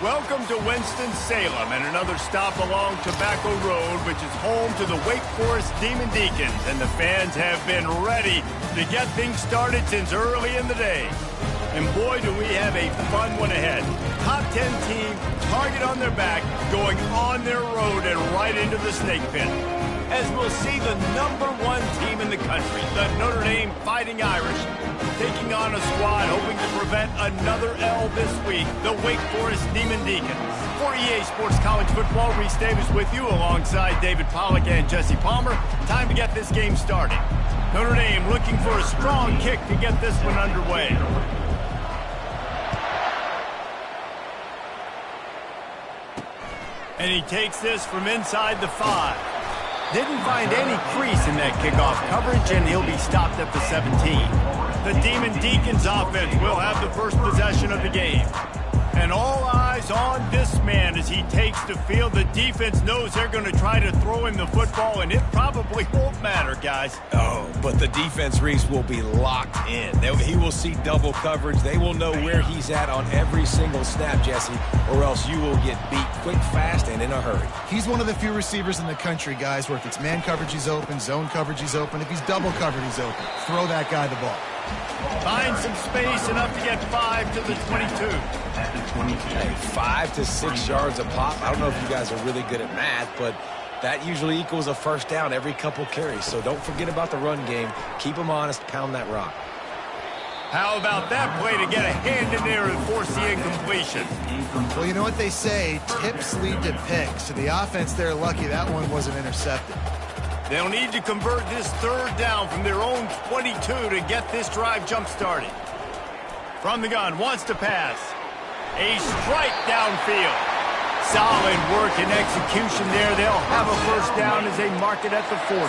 Welcome to Winston-Salem and another stop along Tobacco Road, which is home to the Wake Forest Demon Deacons, and the fans have been ready to get things started since early in the day. And boy, do we have a fun one ahead. Top 10 team, target on their back, going on their road and right into the snake pit. As we'll see the #1 team in the country, the Notre Dame Fighting Irish, taking on a squad hoping to prevent another L this week, the Wake Forest Demon Deacons. For EA Sports College Football, Reese Davis with you alongside David Pollack and Jesse Palmer. Time to get this game started. Notre Dame looking for a strong kick to get this one underway. And he takes this from inside the 5. Didn't find any crease in that kickoff coverage, and he'll be stopped at the 17. The Demon Deacons offense will have the first possession of the game. And all eyes on this man as he takes the field. The defense knows they're going to try to throw him the football, and it probably won't matter, guys. Oh, but the defense, Reese, will be locked in. He will see double coverage. They will know where he's at on every single snap, Jesse, or else you will get beat quick, fast, and in a hurry. He's one of the few receivers in the country, guys, where if it's man coverage, he's open, zone coverage, he's open. If he's double covered, he's open. Throw that guy the ball. Find some space, enough to get 5 to the 22. Hey, 5 to 6 yards a pop. I don't know if you guys are really good at math, but that usually equals a first down every couple carries. So don't forget about the run game. Keep them honest. Pound that rock. How about that play to get a hand in there and force the incompletion? Well, you know what they say, tips lead to picks. So the offense, they're lucky that one wasn't intercepted. They'll need to convert this third down from their own 22 to get this drive jump-started. From the gun, wants to pass. A strike downfield. Solid work and execution there. They'll have a first down as they mark it at the 40.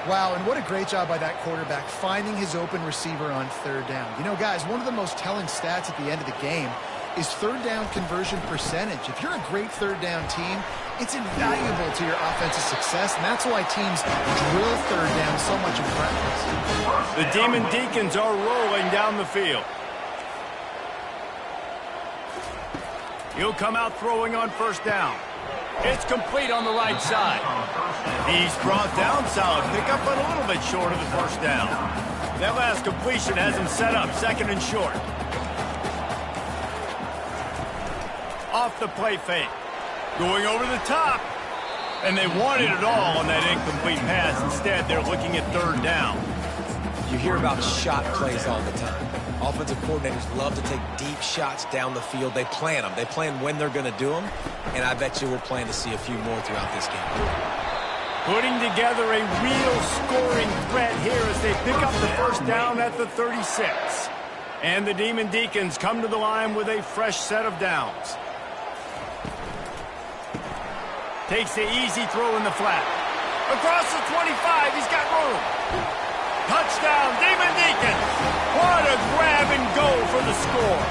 Wow, and what a great job by that quarterback finding his open receiver on third down. You know, guys, one of the most telling stats at the end of the game is third down conversion percentage. If you're a great third down team, it's invaluable to your offensive success, and that's why teams drill third down so much in practice. The Demon Deacons are rolling down the field. He'll come out throwing on first down. It's complete on the right side. He's brought down, solid pickup, but a little bit short of the first down. That last completion has him set up, second and short. Off the play fake. Going over the top. And they wanted it all on that incomplete pass. Instead, they're looking at third down. You hear about shot plays all the time. Offensive coordinators love to take deep shots down the field. They plan them. They plan when they're going to do them. And I bet you we're planning to see a few more throughout this game. Putting together a real scoring threat here as they pick up the first down at the 36. And the Demon Deacons come to the line with a fresh set of downs. Takes the easy throw in the flat. Across the 25, he's got room. Touchdown, Demon Deacons. What a grab and go for the score.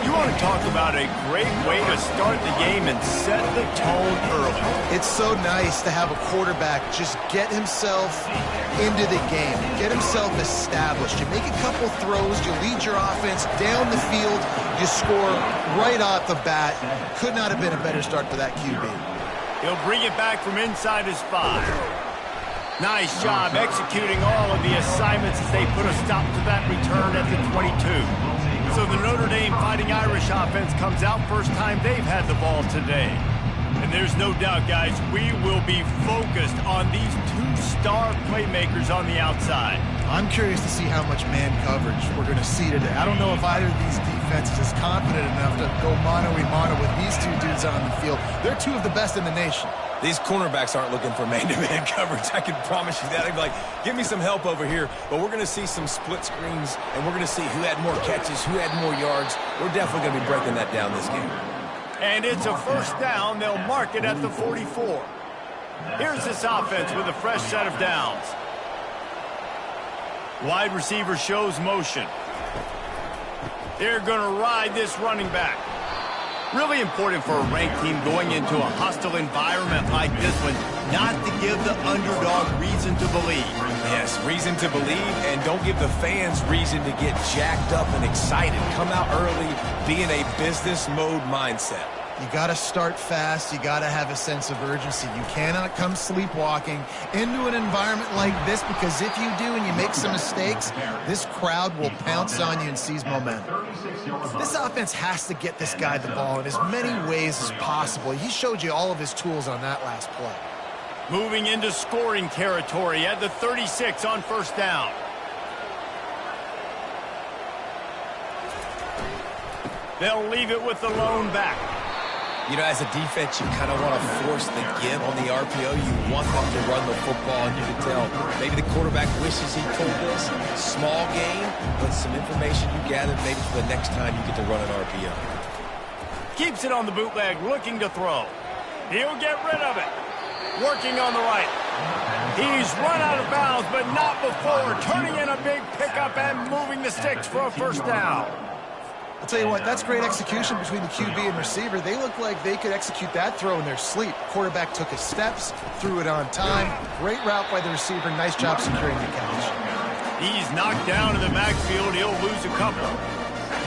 You want to talk about a great way to start the game and set the tone early. It's so nice to have a quarterback just get himself into the game, get himself established. You make a couple throws, you lead your offense down the field, you score right off the bat. Could not have been a better start for that QB. He'll bring it back from inside his 5. Nice job executing all of the assignments as they put a stop to that return at the 22. So the Notre Dame Fighting Irish offense comes out first time they've had the ball today. And there's no doubt, guys, we will be focused on these 2 star playmakers on the outside. I'm curious to see how much man coverage we're going to see today. I don't know if either of these defenses is confident enough to go mano-a-mano with these 2 dudes on the field. They're 2 of the best in the nation. These cornerbacks aren't looking for man-to-man coverage. I can promise you that. They'd be like, give me some help over here. But we're going to see some split screens, and we're going to see who had more catches, who had more yards. We're definitely going to be breaking that down this game. And it's a first down. They'll mark it at the 44. Here's this offense with a fresh set of downs. Wide receiver shows motion. They're going to ride this running back. Really important for a ranked team going into a hostile environment like this one, not to give the underdog reason to believe. Yes, reason to believe, and don't give the fans reason to get jacked up and excited. Come out early, be in a business mode mindset. You got to start fast. You got to have a sense of urgency. You cannot come sleepwalking into an environment like this, because if you do and you make some mistakes, this crowd will pounce on you and seize momentum. This offense has to get this guy the ball in as many ways as possible. He showed you all of his tools on that last play. Moving into scoring territory at the 36 on first down. They'll leave it with the lone back. You know, as a defense, you kind of want to force the give on the RPO. You want them to run the football, and you can tell maybe the quarterback wishes he told this. Small game, but some information you gathered maybe for the next time you get to run an RPO. Keeps it on the bootleg, looking to throw. He'll get rid of it. Working on the right. He's run out of bounds, but not before. Turning in a big pickup and moving the sticks for a first down. I'll tell you what, that's great execution between the QB and receiver. They look like they could execute that throw in their sleep. Quarterback took his steps, threw it on time. Great route by the receiver. Nice job securing the catch. He's knocked down in the backfield. He'll lose a couple.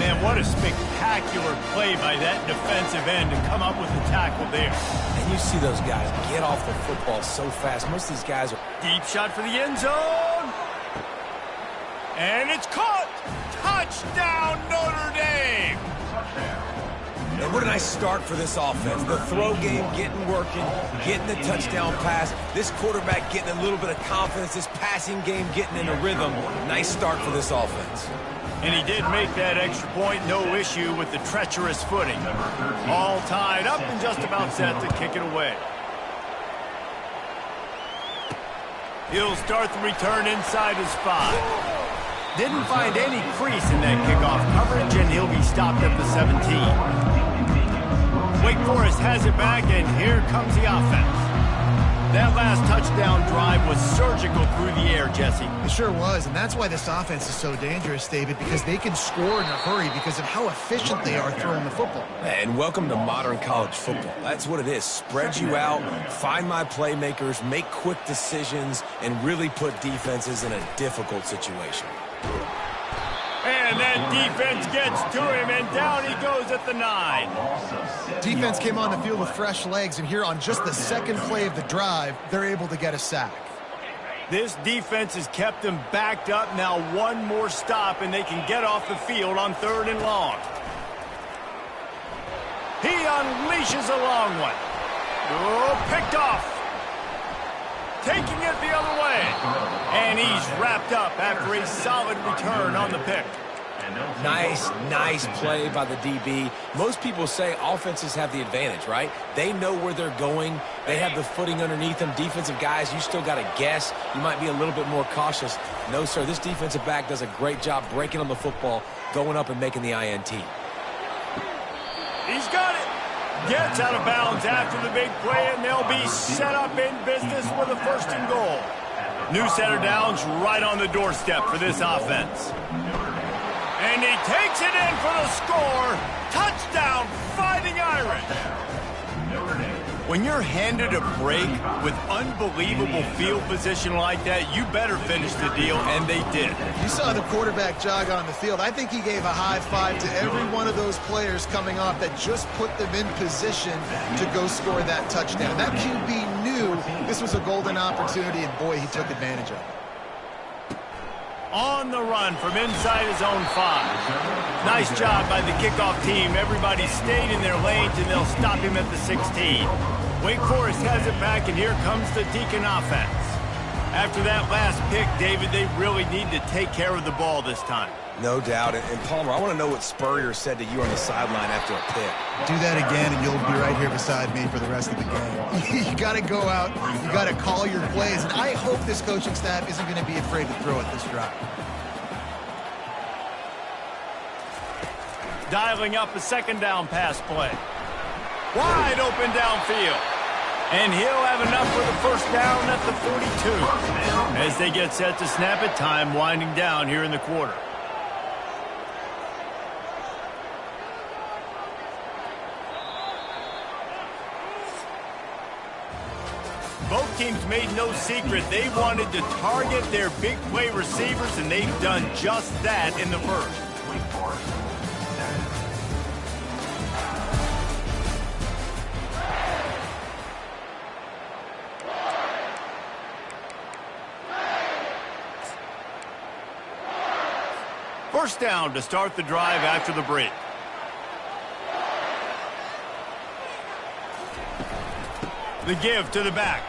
Man, what a spectacular play by that defensive end to come up with the tackle there. And you see those guys get off the football so fast. Most of these guys are... Deep shot for the end zone. And it's caught. Touchdown, Notre Dame. And what a nice start for this offense. The throw game getting working, getting the touchdown pass. This quarterback getting a little bit of confidence. This passing game getting in a rhythm. Nice start for this offense. And he did make that extra point, no issue with the treacherous footing. All tied up and just about set to kick it away. He'll start the return inside his 5. Didn't find any crease in that kickoff coverage, and he'll be stopped at the 17. Wake Forest has it back, and here comes the offense. That last touchdown drive was surgical through the air, Jesse. It sure was, and that's why this offense is so dangerous, David, because they can score in a hurry because of how efficient they are throwing the football. And welcome to modern college football. That's what it is. Spread you out, find my playmakers, make quick decisions, and really put defenses in a difficult situation. And that defense gets to him, and down he goes at the 9. Defense came on the field with fresh legs, and here on just the second play of the drive, they're able to get a sack. This defense has kept them backed up. Now one more stop, and they can get off the field on 3rd and long. He unleashes a long one. Oh, picked off. Taking it the other way. And he's wrapped up after a solid return on the pick. Nice play by the DB. Most people say offenses have the advantage, right? They know where they're going. They have the footing underneath them. Defensive guys, you still got to guess. You might be a little bit more cautious. No, sir, this defensive back does a great job breaking on the football, going up and making the INT. He's got it. Gets out of bounds after the big play, and they'll be set up in business with a 1st and goal. New center downs right on the doorstep for this offense. And he takes it in for the score. Touchdown, Fighting Irish. When you're handed a break with unbelievable field position like that, you better finish the deal, and they did. You saw the quarterback jog on the field. I think he gave a high five to every one of those players coming off that just put them in position to go score that touchdown. That QB knew this was a golden opportunity, and boy, he took advantage of it. On the run from inside his own 5. Nice job by the kickoff team. Everybody stayed in their lanes, and they'll stop him at the 16. Wake Forest has it back, and here comes the Deacon offense. After that last pick, David, they really need to take care of the ball this time. No doubt. And Palmer, I want to know what Spurrier said to you on the sideline after a pick. Do that again, and you'll be right here beside me for the rest of the game. You got to go out. You got to call your plays. And I hope this coaching staff isn't going to be afraid to throw it this drive. Dialing up a 2nd down pass play. Wide open downfield. And he'll have enough for the 1st down at the 42. As they get set to snap it, time winding down here in the quarter. Both teams made no secret they wanted to target their big play receivers, and they've done just that in the first. First down to start the drive after the break. The give to the back.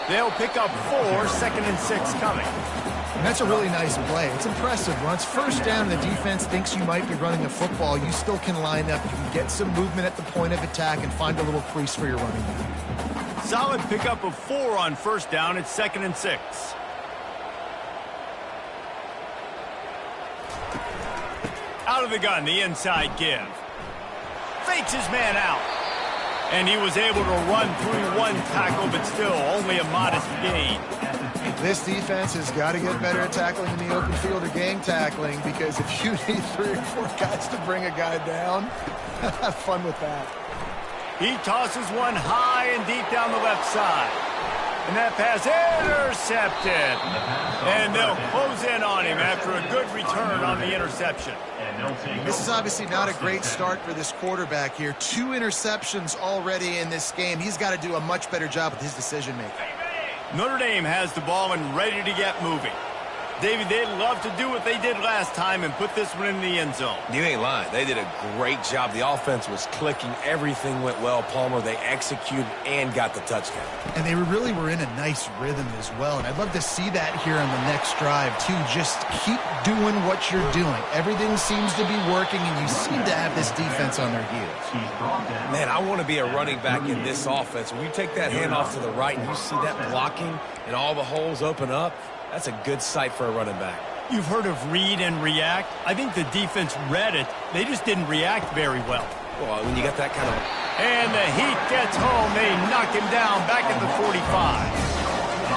They'll pick up 4, 2nd and 6 coming. And that's a really nice play. It's impressive. When it's first down and the defense thinks you might be running the football, you still can line up. You can get some movement at the point of attack and find a little crease for your running back. Solid pickup of 4 on first down. It's 2nd and 6. Out of the gun, the inside give. Fakes his man out. And he was able to run through 1 tackle, but still only a modest gain. This defense has got to get better at tackling in the open field or gang tackling, because if you need 3 or 4 guys to bring a guy down, have fun with that. He tosses one high and deep down the left side. And that pass intercepted. And they'll close in on him after a good return on the interception. This is obviously not a great start for this quarterback here. 2 interceptions already in this game. He's got to do a much better job with his decision-making. Notre Dame has the ball and ready to get moving. David, they'd love to do what they did last time and put this one in the end zone. You ain't lying. They did a great job. The offense was clicking. Everything went well, Palmer. They executed and got the touchdown. And they really were in a nice rhythm as well. And I'd love to see that here on the next drive, too. Just keep doing what you're doing. Everything seems to be working, and you seem to have this defense on their heels. Man, I want to be a running back in this offense. When you take that handoff to the right and you see that blocking and all the holes open up, that's a good sight for a running back. You've heard of read and react. I think the defense read it. They just didn't react very well. Well, when you got that kind of... And the heat gets home. They knock him down back at the 45.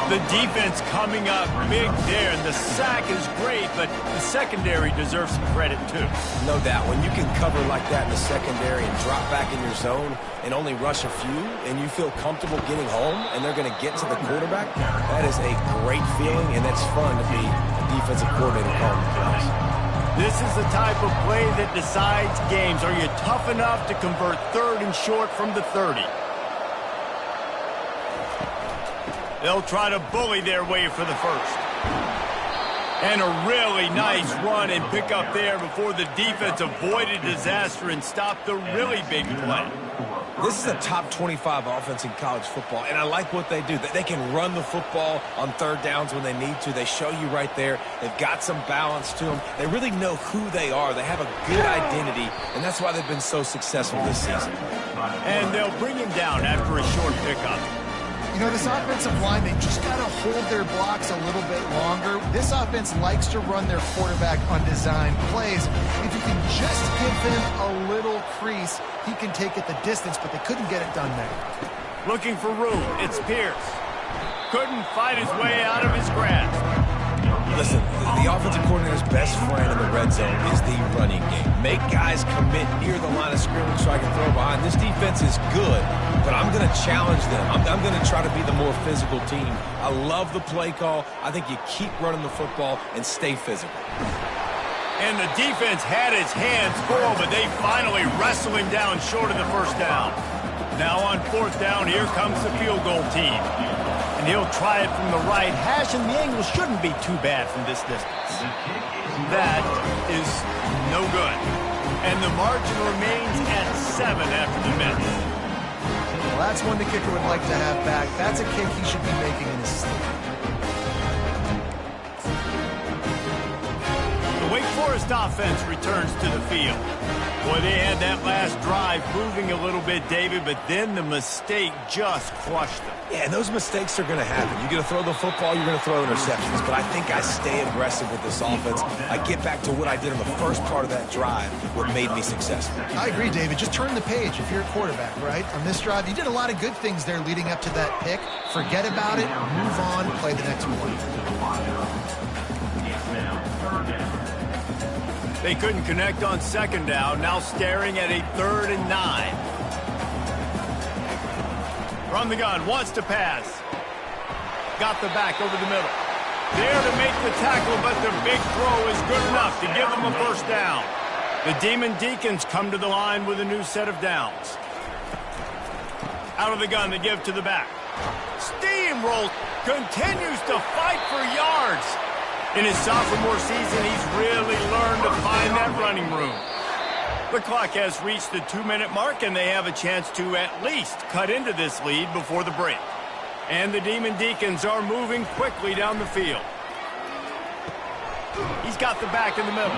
The defense coming up big there. The sack is great, but the secondary deserves some credit, too. No doubt. When you can cover like that in the secondary and drop back in your zone and only rush a few, and you feel comfortable getting home, and they're going to get to the quarterback, that is a great feeling, and that's fun to be a defensive coordinator calling the plays. This is the type of play that decides games. Are you tough enough to convert 3rd and short from the 30? They'll try to bully their way for the first. And a really nice run and pick up there before the defense avoided disaster and stopped the really big play. This is a top 25 offense in college football, and I like what they do. They can run the football on 3rd downs when they need to. They show you right there. They've got some balance to them. They really know who they are. They have a good identity, and that's why they've been so successful this season. And they'll bring him down after a short pickup. You know, this offensive line, they just got to hold their blocks a little bit longer. This offense likes to run their quarterback on design plays. If you can just give him a little crease, he can take it the distance, but they couldn't get it done there. Looking for room. It's Pierce. Couldn't fight his way out of his grasp. Listen, the offensive coordinator's best friend in the red zone is the running game. Make guys commit near the line of scrimmage so I can throw behind. This defense is good, but I'm going to challenge them. I'm going to try to be the more physical team. I love the play call. I think you keep running the football and stay physical. And the defense had its hands full, but they finally wrestle him down short of the first down. Now on 4th down, here comes the field goal team. And he'll try it from the right hash, and the angle shouldn't be too bad from this distance. That is no good. And the margin remains at 7 after the miss. Well, that's one the kicker would like to have back. That's a kick he should be making in his sleep. The Wake Forest offense returns to the field. Boy, they had that last drive moving a little bit, David, but then the mistake just crushed them. Yeah, and those mistakes are going to happen. You're going to throw the football, you're going to throw interceptions, but I think I stay aggressive with this offense. I get back to what I did in the first part of that drive, what made me successful. I agree, David. Just turn the page if you're a quarterback, right? On this drive, you did a lot of good things there leading up to that pick. Forget about it, move on, play the next one. They couldn't connect on 2nd down, now staring at a 3rd and 9. From the gun, wants to pass. Got the back over the middle. There to make the tackle, but the big throw is good enough to give them a first down. The Demon Deacons come to the line with a new set of downs. Out of the gun, they give to the back. Steamroll, continues to fight for yards. In his sophomore season, he's really learned to find that running room. The clock has reached the 2-minute mark, and they have a chance to at least cut into this lead before the break. And the Demon Deacons are moving quickly down the field. He's got the back in the middle.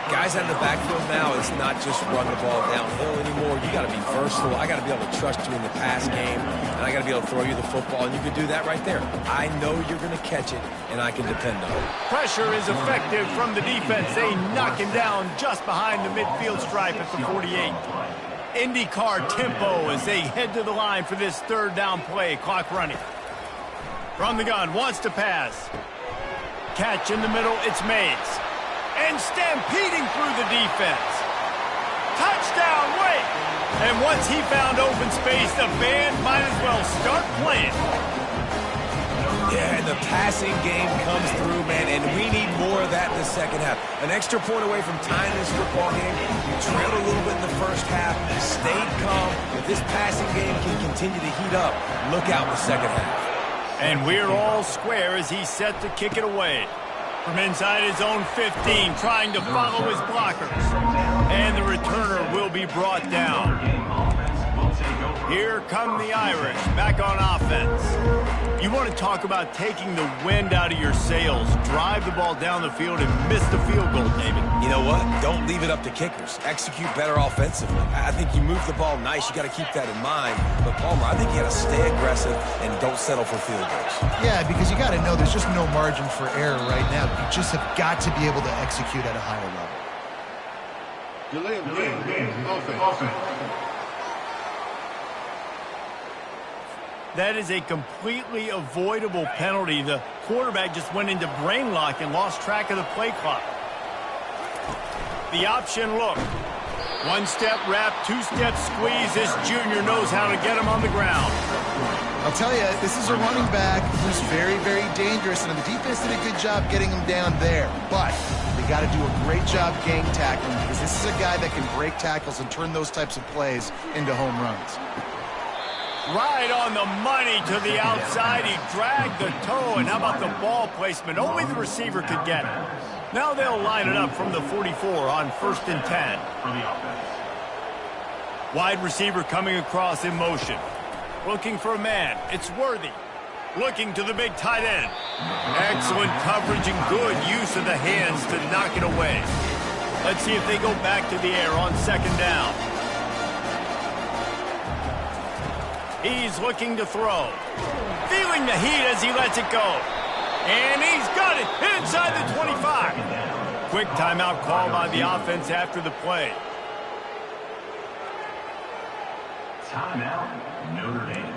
Guys out in the backfield now, it's not just run the ball downhill anymore. You got to be versatile. I got to be able to trust you in the pass game, and I got to be able to throw you the football, and you can do that right there. I know you're going to catch it, and I can depend on it. Pressure is effective from the defense. They knock him down just behind the midfield stripe at the 48. IndyCar tempo as they head to the line for this third down play. Clock running. From the gun, wants to pass. Catch in the middle, it's Mays. And stampeding through the defense. Touchdown, Wake! And once he found open space, the band might as well start playing. Yeah, and the passing game comes through, man, and we need more of that in the second half. An extra point away from tying this football game. You trailed a little bit in the first half, stayed calm. If this passing game can continue to heat up, look out in the second half. And we're all square as he's set to kick it away. From inside his own 15, trying to follow his blockers. And the returner will be brought down. Here come the Irish, back on offense. You want to talk about taking the wind out of your sails. Drive the ball down the field and miss the field goal, David. You know what? Don't leave it up to kickers. Execute better offensively. I think you move the ball nice. You got to keep that in mind. But, Palmer, I think you got to stay aggressive and don't settle for field goals. Yeah, because you got to know there's just no margin for error right now. You just have got to be able to execute at a higher level. Delay of game. Offense. That is a completely avoidable penalty. The quarterback just went into brain lock and lost track of the play clock. The option look. One-step wrap, two-step squeeze. This junior knows how to get him on the ground. I'll tell you, this is a running back who's very, very dangerous, and the defense did a good job getting him down there. But they got to do a great job gang tackling, because this is a guy that can break tackles and turn those types of plays into home runs. Right on the money to the outside. He dragged the toe, and how about the ball placement? Only the receiver could get it. Now they'll line it up from the 44 on 1st and 10. Wide receiver coming across in motion. Looking for a man. It's Worthy. Looking to the big tight end. Excellent coverage and good use of the hands to knock it away. Let's see if they go back to the air on 2nd down. He's looking to throw. Feeling the heat as he lets it go. And he's got it inside the 25. Quick timeout call by the offense after the play. Timeout, Notre Dame.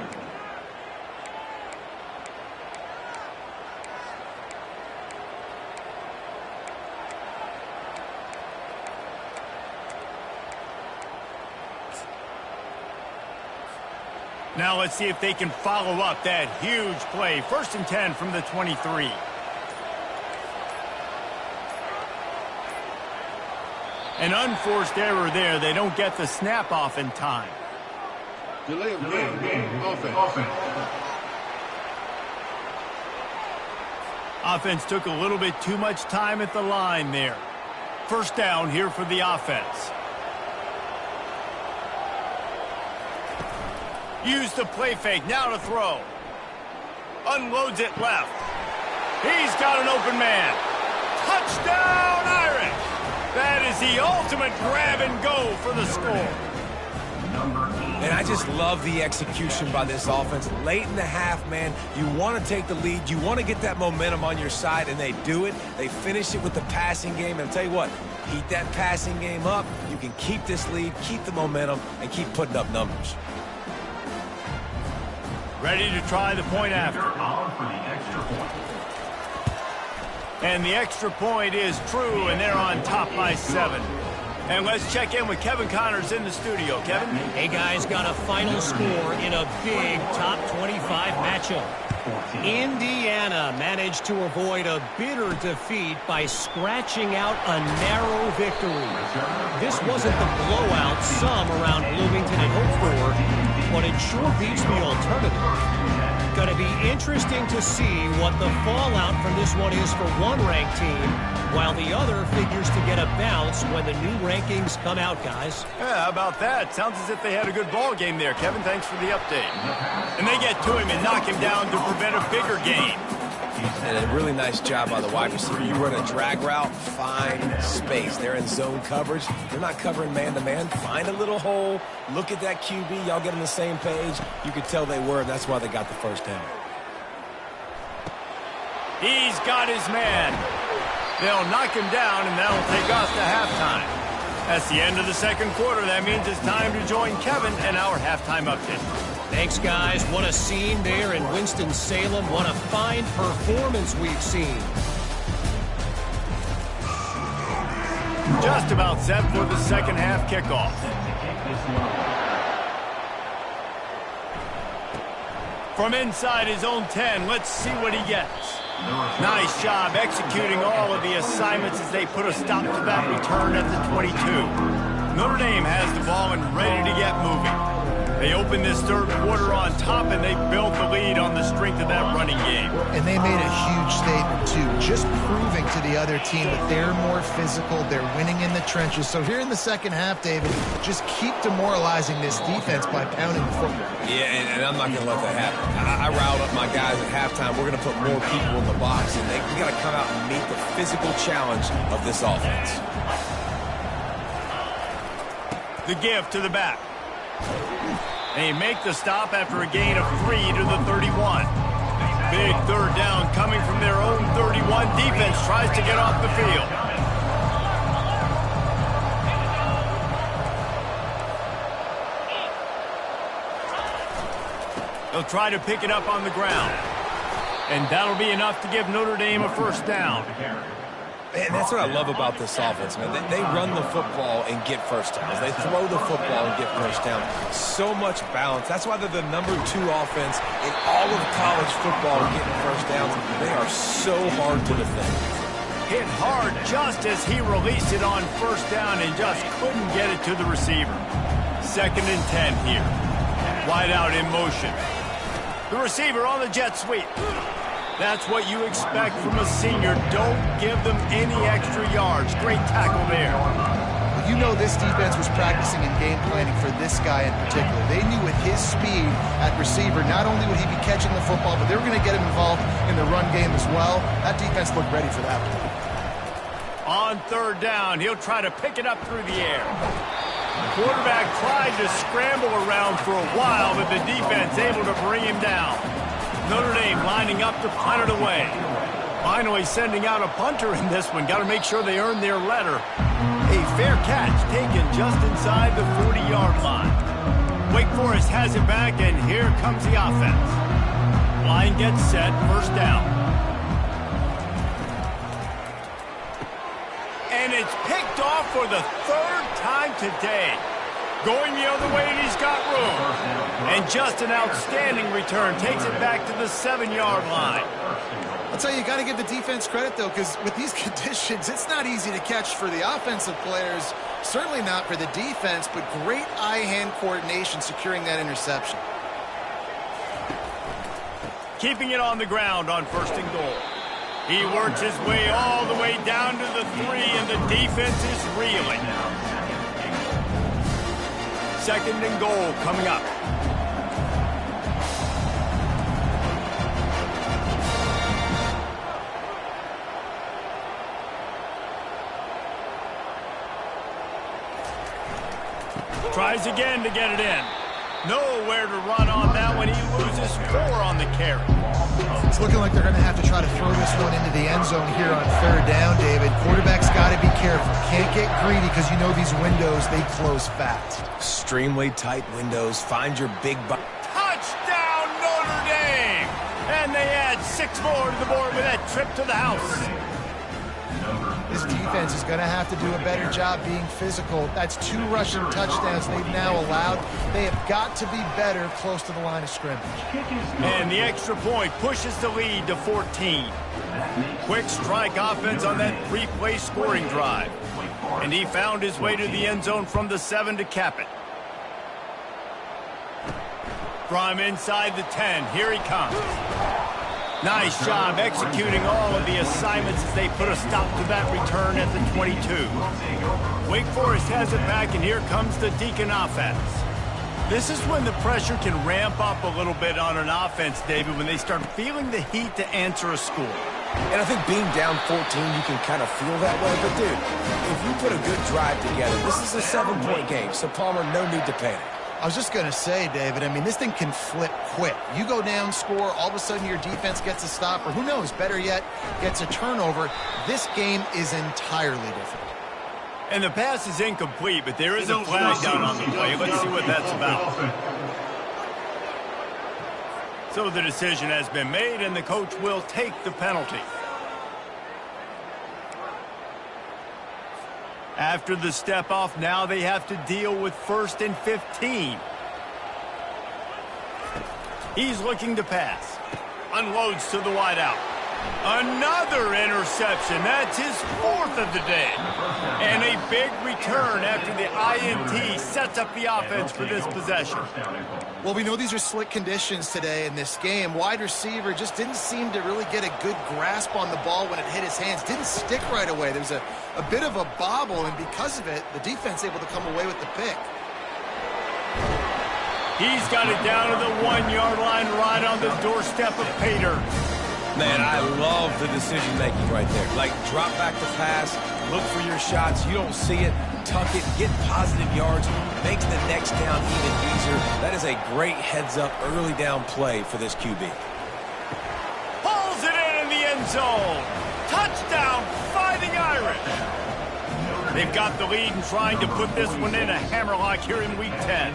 Now let's see if they can follow up that huge play. 1st and 10 from the 23. An unforced error there. They don't get the snap off in time. Delay of game. Offense. Offense took a little bit too much time at the line there. 1st down here for the offense. Use the play fake, now to throw. Unloads it left. He's got an open man. Touchdown, Irish! That is the ultimate grab and go for the score. And I just love the execution by this offense. Late in the half, man, you want to take the lead. You want to get that momentum on your side, and they do it. They finish it with the passing game. And I'll tell you what, heat that passing game up. You can keep this lead, keep the momentum, and keep putting up numbers. Ready to try the point after. And the extra point is true, and they're on top by 7. And let's check in with Kevin Connors in the studio. Kevin? Hey, guys, got a final score in a big top 25 matchup. Indiana managed to avoid a bitter defeat by scratching out a narrow victory. This wasn't the blowout some around Bloomington had hoped for, but it sure beats the alternative. Going to be interesting to see what the fallout from this one is for one ranked team, while the other figures to get a bounce when the new rankings come out, guys. Yeah, how about that? Sounds as if they had a good ball game there, Kevin. Thanks for the update. And they get to him and knock him down to prevent a bigger gain. And a really nice job by the wide receiver. You run a drag route, find space. They're in zone coverage. They're not covering man-to-man. Find a little hole. Look at that QB. Y'all get on the same page. You could tell they were, and that's why they got the first down. He's got his man. They'll knock him down, and that'll take us to halftime. That's the end of the second quarter. That means it's time to join Kevin and our halftime update. Thanks, guys. What a scene there in Winston-Salem. What a fine performance we've seen. Just about set for the second half kickoff. From inside his own 10, let's see what he gets. Nice job executing all of the assignments as they put a stop to that return at the 22. Notre Dame has the ball and ready to get moving. They open this third quarter on top, and they built the lead on the strength of that running game. And they made a huge statement, too, just proving to the other team that they're more physical, they're winning in the trenches. So here in the second half, David, just keep demoralizing this defense by pounding the football. Yeah, and I'm not going to let that happen. I riled up my guys at halftime. We're going to put more people in the box, and we got to come out and meet the physical challenge of this offense. The give to the back. They make the stop after a gain of 3 to the 31. Big third down coming from their own 31. Defense tries to get off the field. They'll try to pick it up on the ground. And that'll be enough to give Notre Dame a first down. And that's what I love about this offense, man. They run the football and get first downs. They throw the football and get first down. So much balance. That's why they're the #2 offense in all of college football getting first downs. They are so hard to defend. Hit hard just as he released it on first down and just couldn't get it to the receiver. 2nd and 10 here. Wide out in motion. The receiver on the jet sweep. That's what you expect from a senior. Don't give them any extra yards. Great tackle there. Well, you know this defense was practicing and game planning for this guy in particular. They knew with his speed at receiver, not only would he be catching the football, but they were going to get him involved in the run game as well. That defense looked ready for that. On third down, he'll try to pick it up through the air. The quarterback tried to scramble around for a while, but the defense able to bring him down. Notre Dame lining up to punt it away. Finally sending out a punter in this one. Got to make sure they earn their letter. A fair catch taken just inside the 40-yard line. Wake Forest has it back, and here comes the offense. Line gets set, first down. And it's picked off for the 3rd time today. Going the other way, and he's got room. And just an outstanding return. Takes it back to the 7-yard line. I'll tell you, you got to give the defense credit, though, because with these conditions, it's not easy to catch for the offensive players. Certainly not for the defense, but great eye-hand coordination securing that interception. Keeping it on the ground on 1st and goal. He works his way all the way down to the 3, and the defense is reeling. 2nd and goal coming up. Tries again to get it in. Nowhere to run on that one. He loses 4 on the carry. It's looking like they're going to have to try to throw this one into the end zone here on 3rd down, David. Quarterback's got to be careful. Can't get greedy because you know these windows, they close fast. Extremely tight windows. Find your big butt. Touchdown, Notre Dame! And they add 6 more to the board with that trip to the house. This this defense is going to have to do a better job being physical. That's 2 rushing touchdowns they've now allowed. They have got to be better close to the line of scrimmage. And the extra point pushes the lead to 14. Quick strike offense on that 3-play scoring drive. And he found his way to the end zone from the 7 to cap it. From inside the 10, here he comes. Nice job executing all of the assignments as they put a stop to that return at the 22. Wake Forest has it back, and here comes the Deacon offense. This is when the pressure can ramp up a little bit on an offense, David, when they start feeling the heat to answer a score. And I think being down 14, you can kind of feel that way. But, dude, if you put a good drive together, this is a 7-point game, so Palmer, no need to panic. I was just going to say, David, I mean, this thing can flip quick. You go down, score, all of a sudden your defense gets a stop, or who knows, better yet, gets a turnover. This game is entirely different. And the pass is incomplete, but there is a flag down on the play. Let's see what that's about. So the decision has been made, and the coach will take the penalty. After the step off, now they have to deal with 1st and 15. He's looking to pass. Unloads to the wideout. Another interception. That's his 4th of the day. And a big return after the INT sets up the offense for this possession. Well, we know these are slick conditions today in this game. Wide receiver just didn't seem to really get a good grasp on the ball when it hit his hands. Didn't stick right away. There was a bit of a bobble, and because of it, the defense able to come away with the pick. He's got it down to the 1-yard line right on the doorstep of Pater. Man, I love the decision-making right there. Like, drop back the pass, look for your shots. You don't see it, tuck it, get positive yards, makes the next down even easier. That is a great heads-up early down play for this QB. Pulls it in the end zone. Touchdown, Fighting Irish. They've got the lead and trying to put this one in a hammerlock here in Week 10.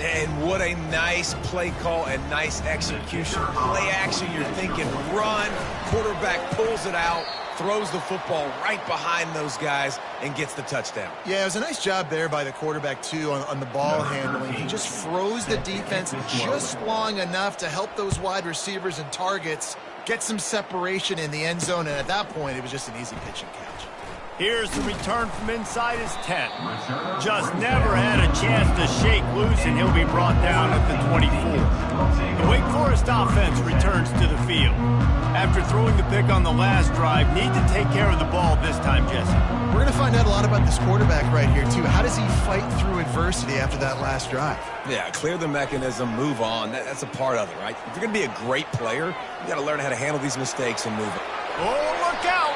And what a nice play call and nice execution. Play action, you're thinking run. Quarterback pulls it out, throws the football right behind those guys, and gets the touchdown. Yeah, it was a nice job there by the quarterback, too, on the ball handling. He just froze the defense just long enough to help those wide receivers and targets get some separation in the end zone, and at that point, it was just an easy pitch and catch. Here's the return from inside his 10. Just never had a chance to shake loose, and he'll be brought down at the 24. The Wake Forest offense returns to the field. After throwing the pick on the last drive, need to take care of the ball this time, Jesse. We're going to find out a lot about this quarterback right here, too. How does he fight through adversity after that last drive? Yeah, clear the mechanism, move on. That's a part of it, right? If you're going to be a great player, you got to learn how to handle these mistakes and move it. Oh, look out!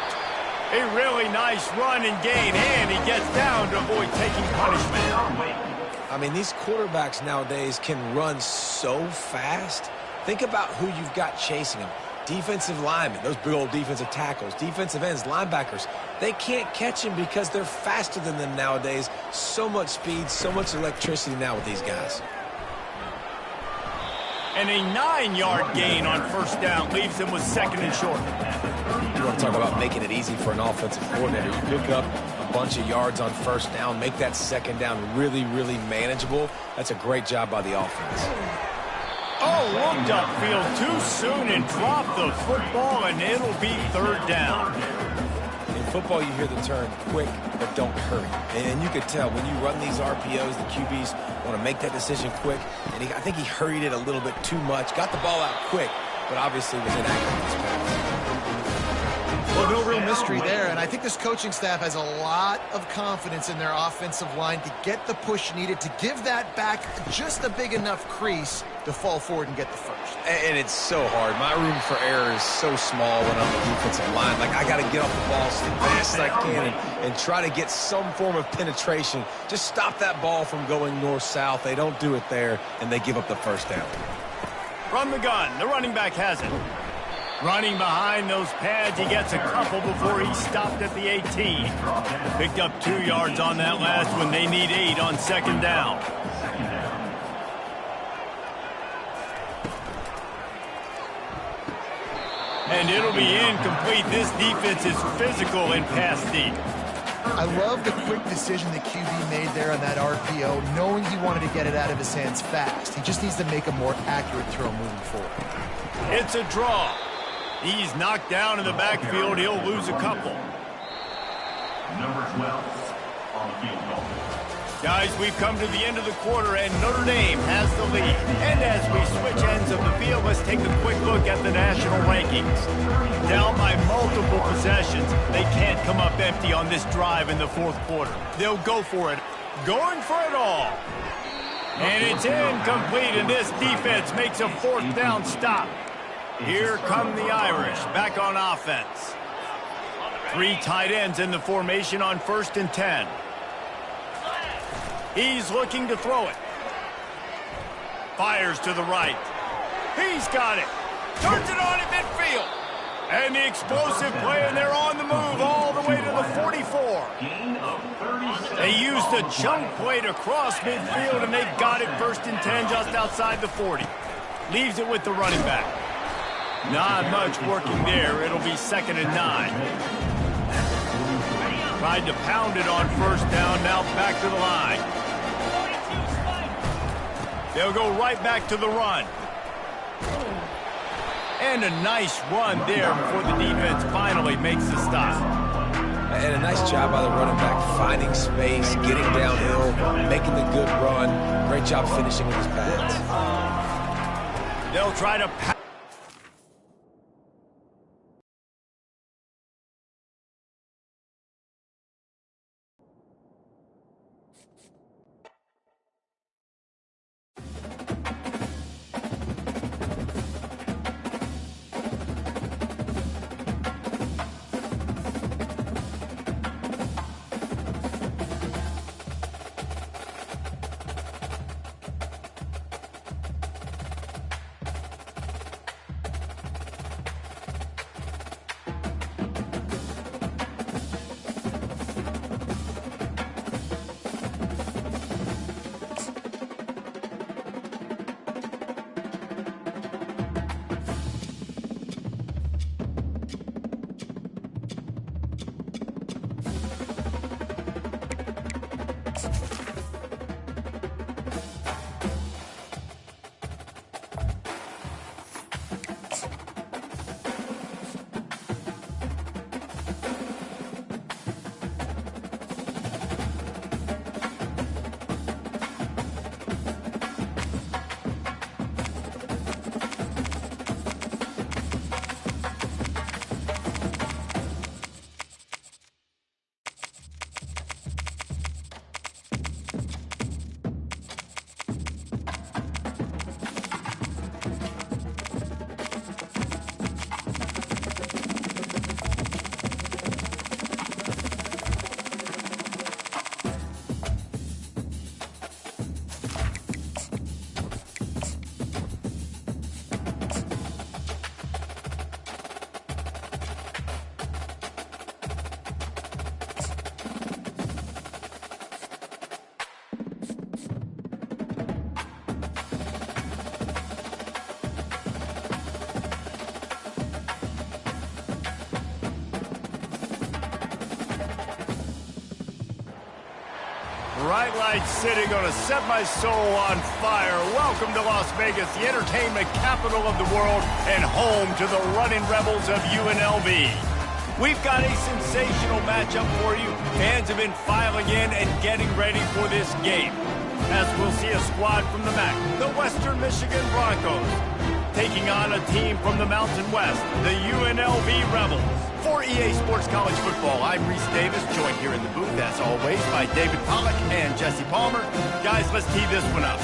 A really nice run and gain, and he gets down to avoid taking punishment. I mean, these quarterbacks nowadays can run so fast. Think about who you've got chasing them. Defensive linemen, those big old defensive tackles, defensive ends, linebackers. They can't catch him because they're faster than them nowadays. So much speed, so much electricity now with these guys. And a 9-yard gain on 1st down leaves him with 2nd and short. You want to talk about making it easy for an offensive coordinator. You pick up a bunch of yards on 1st down, make that 2nd down really, really manageable. That's a great job by the offense. Oh, looked upfield too soon and dropped the football, and it'll be 3rd down. In football, you hear the term quick, but don't hurry. And you could tell when you run these RPOs, the QBs want to make that decision quick. And I think he hurried it a little bit too much. Got the ball out quick, but obviously was inaccurate in his pass. Well, no real mystery there, and I think this coaching staff has a lot of confidence in their offensive line to get the push needed to give that back just a big enough crease to fall forward and get the first. And it's so hard. My room for error is so small when I'm on the defensive line. Like, I got to get off the ball as fast as I can and try to get some form of penetration. Just stop that ball from going north-south. They don't do it there, and they give up the 1st down. From the gun, the running back has it. Running behind those pads, he gets a couple before he stopped at the 18. Picked up 2 yards on that last one. They need 8 on 2nd down. And it'll be incomplete. This defense is physical and pass deep. I love the quick decision the QB made there on that RPO, knowing he wanted to get it out of his hands fast. He just needs to make a more accurate throw moving forward. It's a draw. He's knocked down in the backfield. He'll lose a couple. Number 12 on the field goal. Guys, we've come to the end of the quarter, and Notre Dame has the lead. And as we switch ends of the field, let's take a quick look at the national rankings. Down by multiple possessions, they can't come up empty on this drive in the fourth quarter. They'll go for it, going for it all. And it's incomplete, and this defense makes a fourth down stop. Here come the Irish, back on offense. 3 tight ends in the formation on 1st and 10. He's looking to throw it. Fires to the right. He's got it. Turns it on in midfield. And the explosive play, and they're on the move all the way to the 44. They used a chunk play to cross midfield, and they got it 1st and 10 just outside the 40. Leaves it with the running back. Not much working there. It'll be 2nd and 9. Tried to pound it on 1st down, now back to the line. They'll go right back to the run. And a nice run there before the defense finally makes the stop. And a nice job by the running back, finding space, getting downhill, making the good run. Great job finishing with his pads. They'll try to pass. Bright lights city gonna set my soul on fire. Welcome to Las Vegas, the entertainment capital of the world and home to the running rebels of UNLV. We've got a sensational matchup for you. Fans have been filing in and getting ready for this game. As we'll see a squad from the MAC, the Western Michigan Broncos, taking on a team from the Mountain West, the UNLV Rebels. For EA Sports College Football, I'm Reese Davis, joined here in the booth, as always, by David Pollack and Jesse Palmer. Guys, let's tee this one up.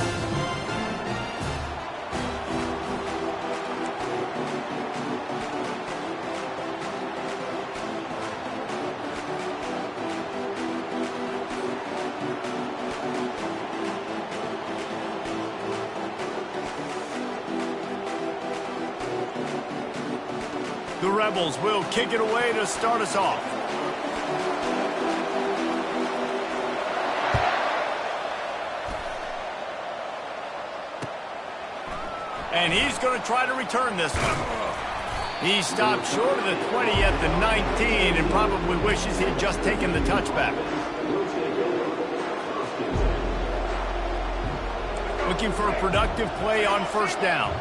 The Rebels will kick it away to start us off. And he's going to try to return this one. He stopped short of the 20 at the 19 and probably wishes he had just taken the touchback. Looking for a productive play on first down.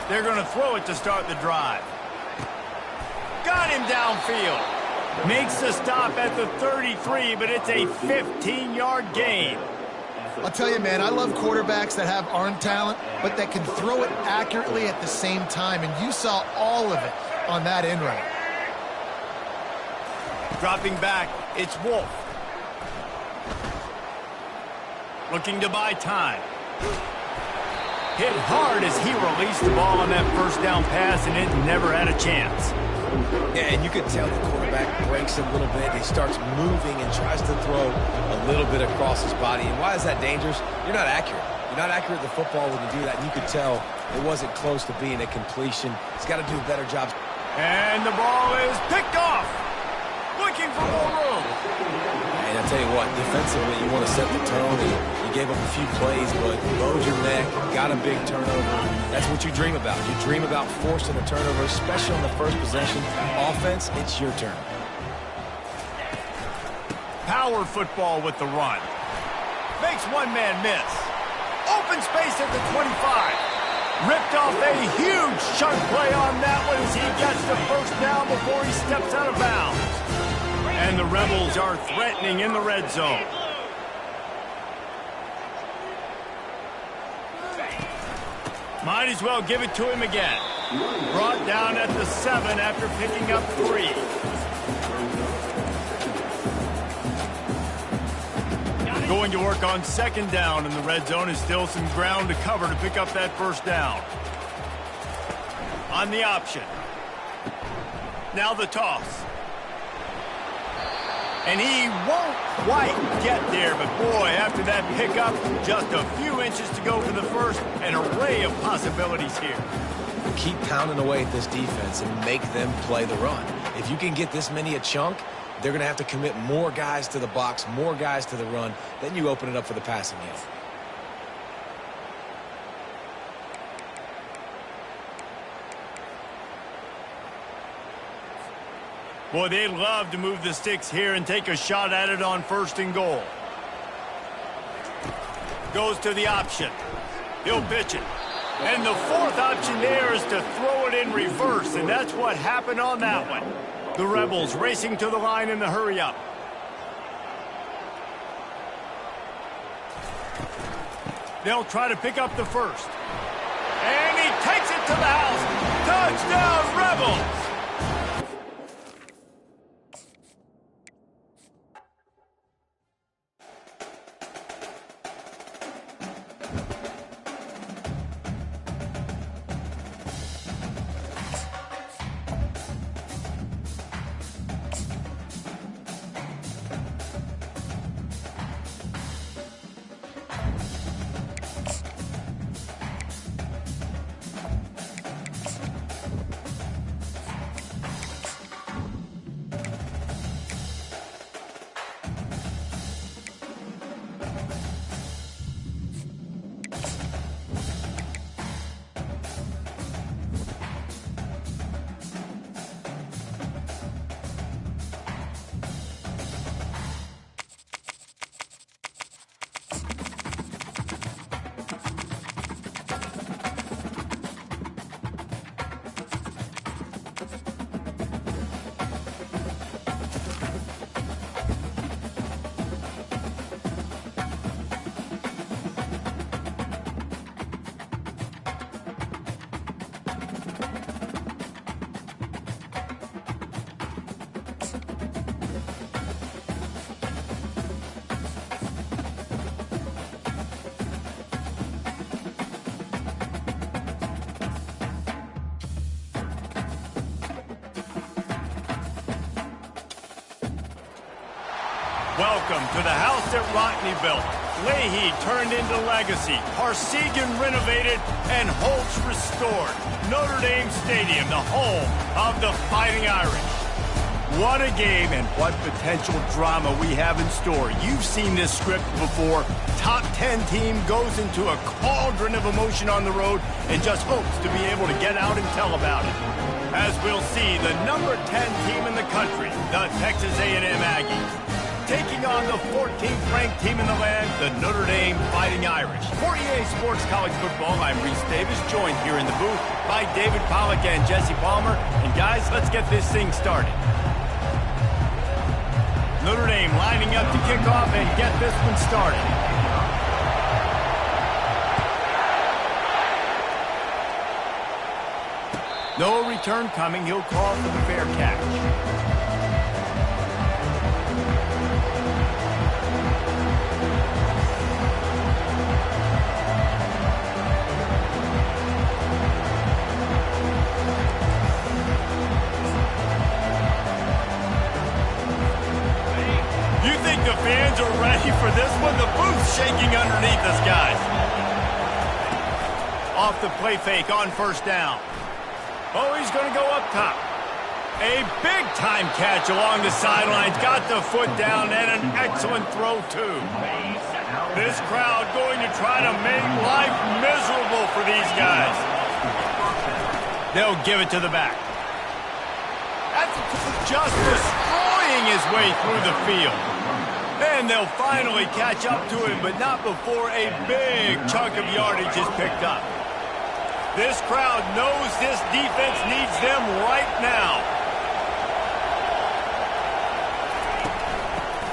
They're going to throw it to start the drive. Got him downfield. Makes the stop at the 33, but it's a 15-yard gain. I'll tell you, man, I love quarterbacks that have arm talent, but that can throw it accurately at the same time, and you saw all of it on that end route. Dropping back, it's Wolf. Looking to buy time. Hit hard as he released the ball on that first down pass, and it never had a chance. Yeah, and you can tell the quarterback breaks a little bit. He starts moving and tries to throw a little bit across his body. And why is that dangerous? You're not accurate. You're not accurate with the football when you do that. And you could tell it wasn't close to being a completion. He's got to do a better job. And the ball is picked off. Looking for more room. And I tell you what, defensively, you want to set the tone. And you gave up a few plays, but bowed your neck, got a big turnover. That's what you dream about. You dream about forcing a turnover, especially on the first possession. Offense, it's your turn. Power football with the run. Makes one man miss. Open space at the 25. Ripped off a huge chunk play on that one as he gets the first down before he steps out of bounds. And the Rebels are threatening in the red zone. Might as well give it to him again. Brought down at the 7 after picking up 3. Going to work on second down in the red zone is still some ground to cover to pick up that first down. On the option. Now the toss. And he won't quite get there, but boy, after that pickup, just a few inches to go for the first, an array of possibilities here. Keep pounding away at this defense and make them play the run. If you can get this many a chunk, they're going to have to commit more guys to the box, more guys to the run. Then you open it up for the passing game. Boy, they'd love to move the sticks here and take a shot at it on first and goal. Goes to the option. He'll pitch it. And the fourth option there is to throw it in reverse, and that's what happened on that one. The Rebels racing to the line in the hurry-up. They'll try to pick up the first. And he takes it to the house. Touchdown, Rebels! Welcome to the house that Rodney built. Leahy turned into legacy. Parsegan renovated and Holtz restored. Notre Dame Stadium, the home of the Fighting Irish. What a game and what potential drama we have in store. You've seen this script before. Top 10 team goes into a cauldron of emotion on the road and just hopes to be able to get out and tell about it. As we'll see, the number 10 team in the country, the Texas A&M Aggies, taking on the 14th ranked team in the land, the Notre Dame Fighting Irish. For EA Sports College Football, I'm Reese Davis, joined here in the booth by David Pollack and Jesse Palmer. And guys, let's get this thing started. Notre Dame lining up to kick off and get this one started. No return coming. He'll call for the fair catch. The fans are ready for this one. The booth's shaking underneath us, guys. Off the play fake on first down. Oh, he's going to go up top. A big-time catch along the sidelines. Got the foot down and an excellent throw, too. This crowd going to try to make life miserable for these guys. They'll give it to the back. That's just destroying his way through the field. And they'll finally catch up to him, but not before a big chunk of yardage is picked up. This crowd knows this defense needs them right now.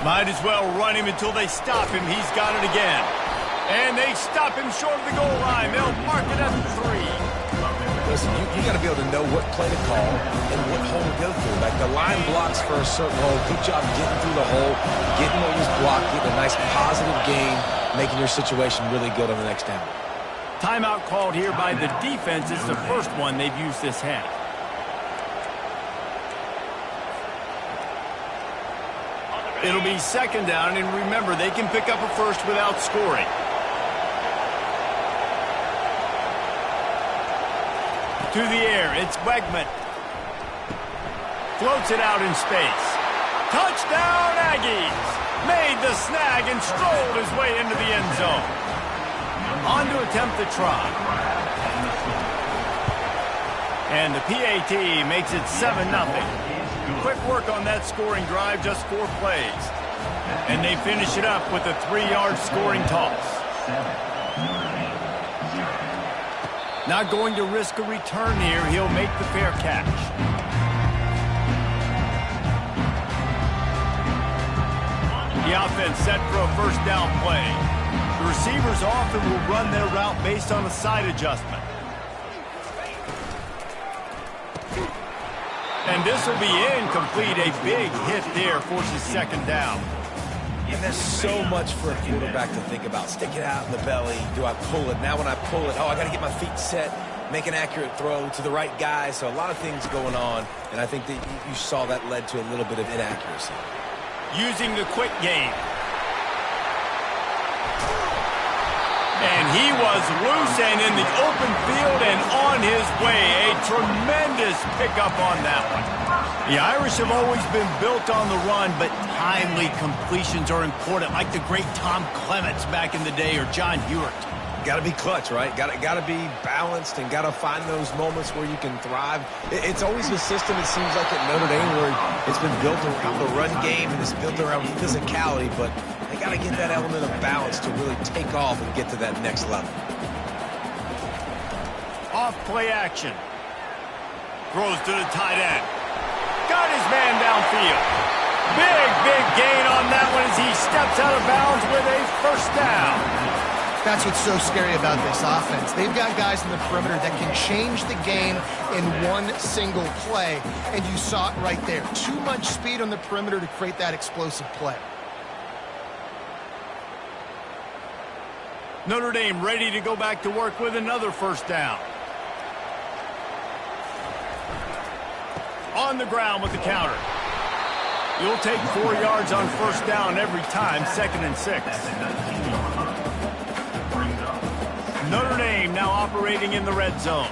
Might as well run him until they stop him. He's got it again. And they stop him short of the goal line. They'll mark it at the 3. Listen, you got to be able to know what play to call and what hole to go through. Like the line blocks for a certain hole. Good job getting through the hole, getting what was blocked, getting a nice positive gain, making your situation really good on the next down. Timeout called here by the defense. It's the first one they've used this half. It'll be second down, and remember, they can pick up a first without scoring. To the air, it's Wegman. Floats it out in space. Touchdown, Aggies! Made the snag and strolled his way into the end zone. On to attempt the try. And the PAT makes it 7-0. Quick work on that scoring drive, just 4 plays. And they finish it up with a 3-yard scoring toss. Not going to risk a return here. He'll make the fair catch. The offense set for a first down play. The receivers often will run their route based on a side adjustment. And this will be incomplete. A big hit there forces second down. And there's so much for a quarterback to think about. Stick it out in the belly. Do I pull it? Now when I pull it, I got to get my feet set, make an accurate throw to the right guy. So a lot of things going on, and I think that you saw that led to a little bit of inaccuracy. Using the quick game. And he was loose and in the open field and on his way. A tremendous pickup on that one. The Irish have always been built on the run, but timely completions are important, like the great Tom Clements back in the day or John Hewitt. Got to be clutch, right? Got to be balanced and got to find those moments where you can thrive. It's always a system, it seems like, at Notre Dame where it's been built around the run game and it's built around physicality, but they got to get that element of balance to really take off and get to that next level. Off play action. Throws to the tight end. Got his man downfield. Big gain on that one as he steps out of bounds with a first down. That's what's so scary about this offense. They've got guys in the perimeter that can change the game in one single play, and you saw it right there. Too much speed on the perimeter to create that explosive play. Notre Dame ready to go back to work with another first down. On the ground with the counter. You'll take 4 yards on first down every time, 2nd and 6. Notre Dame now operating in the red zone.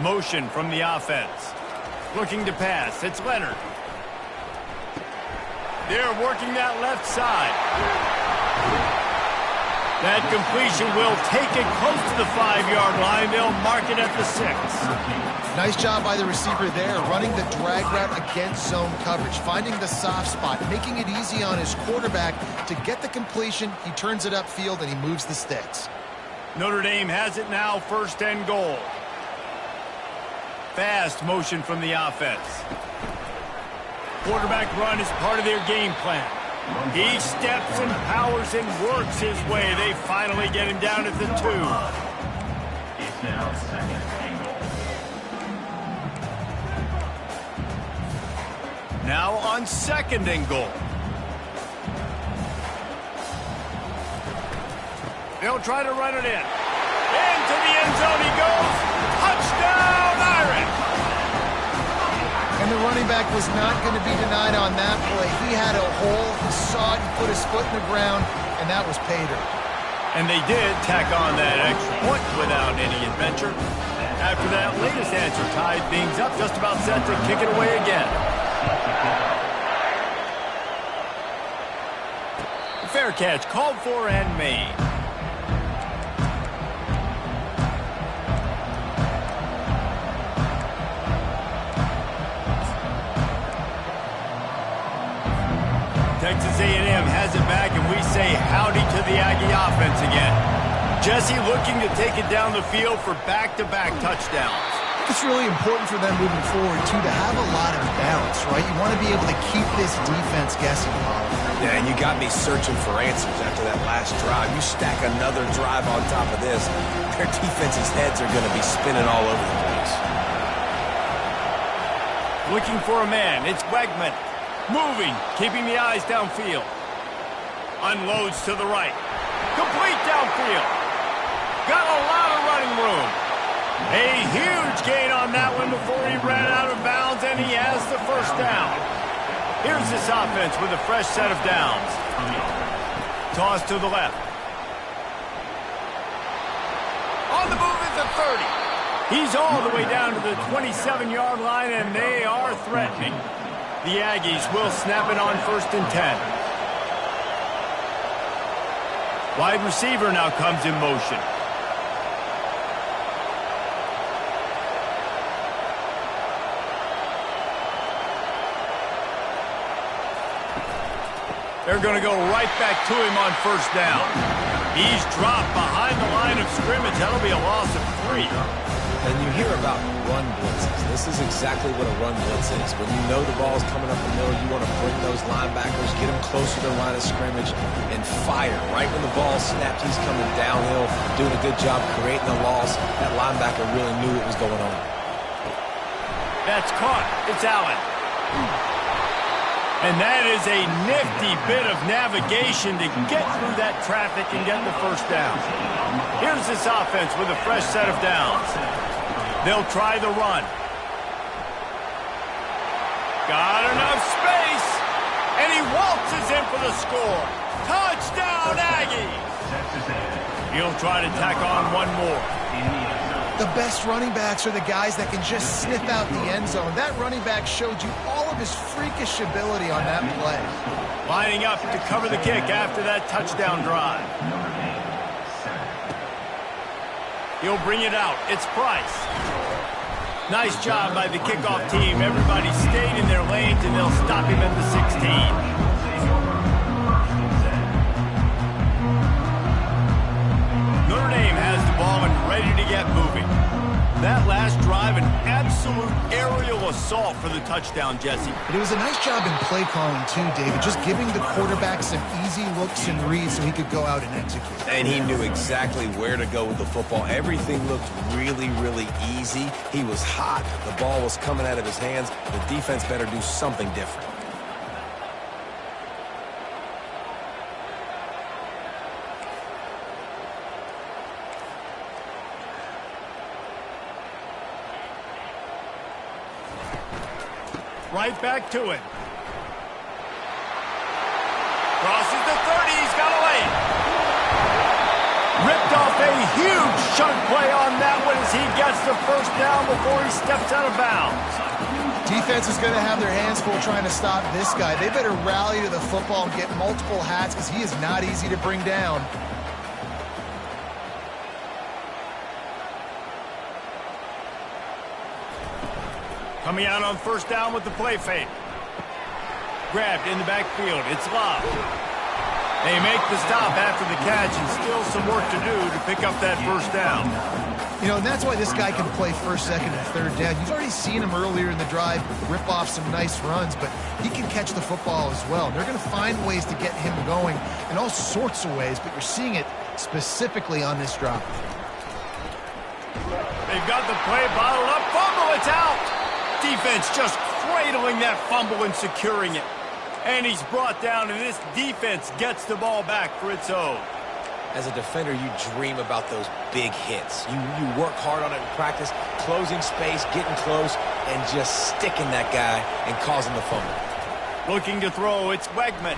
Motion from the offense. Looking to pass. It's Leonard. They're working that left side. That completion will take it close to the 5-yard line. They'll mark it at the 6. Nice job by the receiver there, running the drag route against zone coverage, finding the soft spot, making it easy on his quarterback to get the completion. He turns it upfield, and he moves the sticks. Notre Dame has it now, 1st and goal. Fast motion from the offense. Quarterback run is part of their game plan. He steps and powers and works his way. They finally get him down at the 2. It's now 2nd and goal. Now on 2nd and goal. They'll try to run it in. Into the end zone he goes. Touchdown, Irish! And the running back was not going to be denied on that play. He had a hole, he saw it, he put his foot in the ground, and that was pay dirt. And they did tack on that extra point without any adventure. After that latest answer tied things up, just about set to kick it away again. Fair catch, called for and made. Texas A&M has it back, and we say howdy to the Aggie offense again. Jesse looking to take it down the field for back-to-back touchdowns. It's really important for them moving forward, too, to have a lot of balance, right? You want to be able to keep this defense guessing, Paul. Yeah, and you got me searching for answers after that last drive. You stack another drive on top of this, their defense's heads are going to be spinning all over the place. Looking for a man, it's Wegman. Moving, keeping the eyes downfield. Unloads to the right. Complete downfield. Got a lot of running room. A huge gain on that one before he ran out of bounds, and he has the 1st down. Here's this offense with a fresh set of downs. Toss to the left. On the move is the 30. He's all the way down to the 27-yard line, and they are threatening. The Aggies will snap it on 1st and 10. Wide receiver now comes in motion. They're going to go right back to him on 1st down. He's dropped behind the line of scrimmage. That'll be a loss of 3. And you hear about run blitzes. This is exactly what a run blitz is. When you know the ball's coming up the middle, you want to bring those linebackers, get them closer to the line of scrimmage, and fire. Right when the ball snapped, he's coming downhill, doing a good job creating a loss. That linebacker really knew what was going on. That's caught. It's Allen. And that is a nifty bit of navigation to get through that traffic and get the 1st down. Here's this offense with a fresh set of downs. They'll try the run. Got enough space. And he waltzes in for the score. Touchdown, Aggies. He'll try to tack on one more. The best running backs are the guys that can just sniff out the end zone. That running back showed you all of his freakish ability on that play. Lining up to cover the kick after that touchdown drive. He'll bring it out. It's Price. Nice job by the kickoff team. Everybody stayed in their lanes, and they'll stop him at the 16. Notre Dame has the ball and ready to get moving. That last drive, an absolute aerial assault for the touchdown, Jesse. But it was a nice job in play calling, too, David, just giving the quarterback some easy looks and reads so he could go out and execute. And he knew exactly where to go with the football. Everything looked really, really easy. He was hot. The ball was coming out of his hands. The defense better do something different. Right back to it. Crosses the 30. He's got a lane. Ripped off a huge chunk play on that one as he gets the first down before he steps out of bounds. Defense is going to have their hands full trying to stop this guy. They better rally to the football and get multiple hats because he is not easy to bring down. Coming out on first down with the play fake. Grabbed in the backfield. It's Love. They make the stop after the catch and still some work to do to pick up that first down. You know, and that's why this guy can play first, second, and third down. You've already seen him earlier in the drive rip off some nice runs, but he can catch the football as well. They're going to find ways to get him going in all sorts of ways, but you're seeing it specifically on this drive. They've got the play bottled up. Fumble, it's out. Defense just cradling that fumble and securing it. And he's brought down, and this defense gets the ball back for its own. As a defender, you dream about those big hits. You work hard on it in practice, closing space, getting close, and just sticking that guy and causing the fumble. Looking to throw, it's Wegman.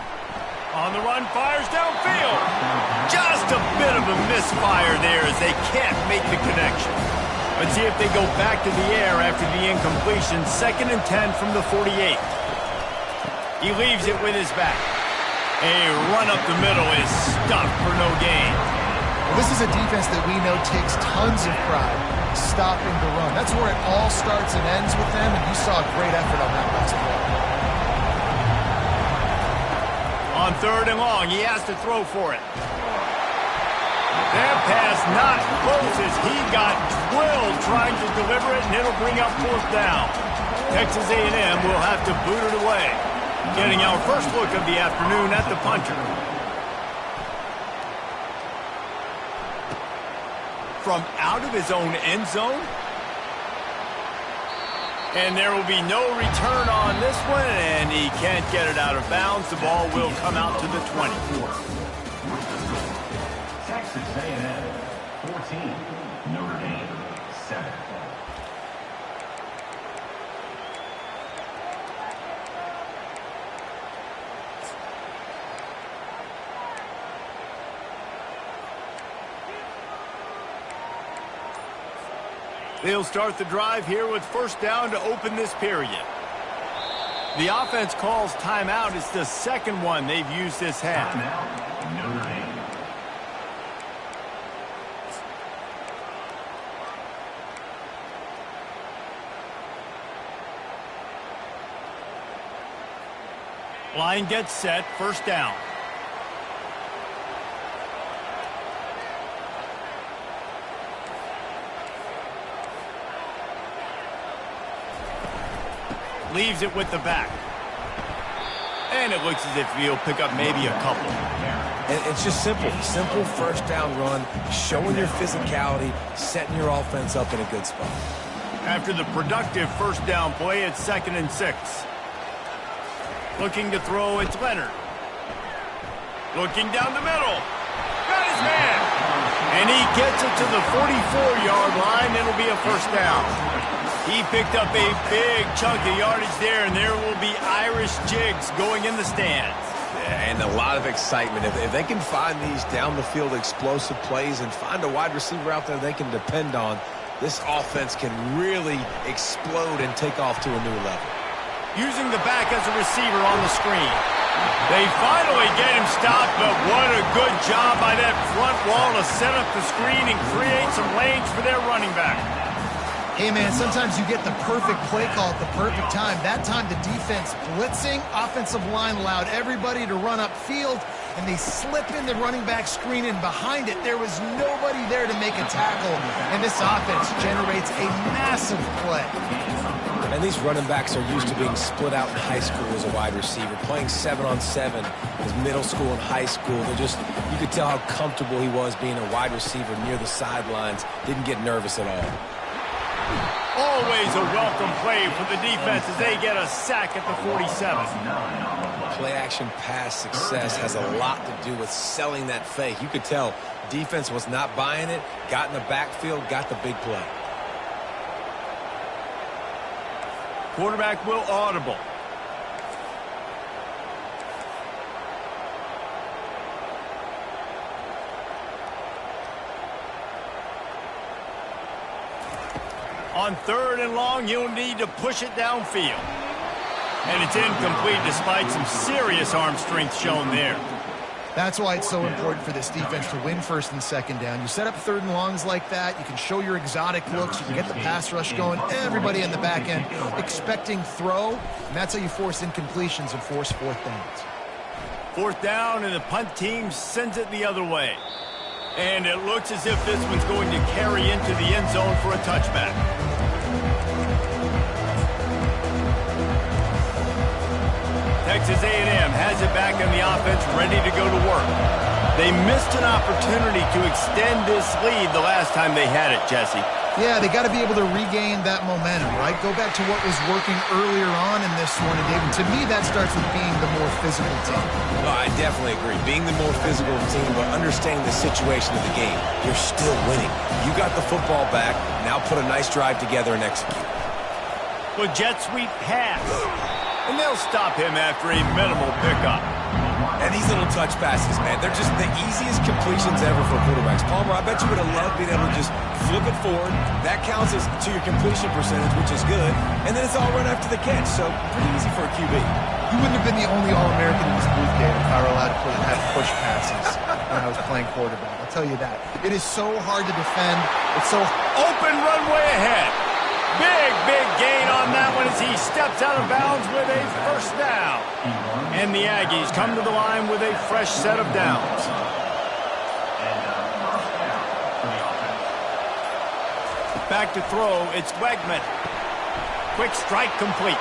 On the run, fires downfield. Just a bit of a misfire there as they can't make the connection. Let's see if they go back to the air after the incompletion. 2nd and 10 from the 48. He leaves it with his back. A run up the middle is stuffed for no gain. Well, this is a defense that we know takes tons of pride stopping the run. That's where it all starts and ends with them, and you saw a great effort on that last play. On 3rd and long, he has to throw for it. That pass not close as he got drilled trying to deliver it, and it'll bring up 4th down. Texas A&M will have to boot it away. Getting our first look of the afternoon at the punter. From out of his own end zone. And there will be no return on this one, and he can't get it out of bounds. The ball will come out to the 20. Texas A&M 14, Notre Dame 7. They'll start the drive here with first down to open this period. The offense calls timeout. It's the second one they've used this half. Timeout, Notre Dame. Line gets set, first down. Leaves it with the back. And it looks as if he'll pick up maybe a couple. And it's just simple. Simple first down run, showing your physicality, setting your offense up in a good spot. After the productive first down play, it's 2nd and 6. Looking to throw, it's Leonard. Looking down the middle. Got his man. And he gets it to the 44-yard line. It'll be a first down. He picked up a big chunk of yardage there, and there will be Irish jigs going in the stands. Yeah, and a lot of excitement. If they can find these down-the-field explosive plays and find a wide receiver out there they can depend on, this offense can really explode and take off to a new level. Using the back as a receiver on the screen. They finally get him stopped, but what a good job by that front wall to set up the screen and create some lanes for their running back. Hey, man, sometimes you get the perfect play call at the perfect time. That time, the defense blitzing, offensive line allowed everybody to run upfield, and they slip in the running back screen, and behind it, there was nobody there to make a tackle, and this offense generates a massive play. And these running backs are used to being split out in high school as a wide receiver, playing 7-on-7 as middle school and high school. You could tell how comfortable he was being a wide receiver near the sidelines, didn't get nervous at all. Always a welcome play for the defense as they get a sack at the 47. Play-action pass success has a lot to do with selling that fake. You could tell defense was not buying it, got in the backfield, got the big play. Quarterback will audible. On 3rd and long, you'll need to push it downfield. And it's incomplete despite some serious arm strength shown there. That's why it's so important for this defense to win 1st and 2nd down. You set up 3rd and longs like that. You can show your exotic looks. You can get the pass rush going. Everybody in the back end expecting throw. And that's how you force incompletions and force 4th downs. 4th down, and the punt team sends it the other way. And it looks as if this one's going to carry into the end zone for a touchback. Texas A&M has it back on the offense, ready to go to work. They missed an opportunity to extend this lead the last time they had it, Jesse. Yeah, they got to be able to regain that momentum, right? Go back to what was working earlier on in this one. And, David, to me, that starts with being the more physical team. No, I definitely agree. Being the more physical team, but understanding the situation of the game. You're still winning. You got the football back. Now put a nice drive together and execute. Well, jet sweep pass. And they'll stop him after a minimal pickup. And these little touch passes, man, they're just the easiest completions ever for quarterbacks. Palmer, I bet you would have loved being able to just flip it forward. That counts as to your completion percentage, which is good. And then it's all run after the catch, so pretty easy for a QB. You wouldn't have been the only All-American in this booth game if I were allowed to have push passes when I was playing quarterback. I'll tell you that. It is so hard to defend. It's so open runway ahead. Big gain on that one as he steps out of bounds with a 1st down. And the Aggies come to the line with a fresh set of downs. Back to throw, it's Wegman. Quick strike complete.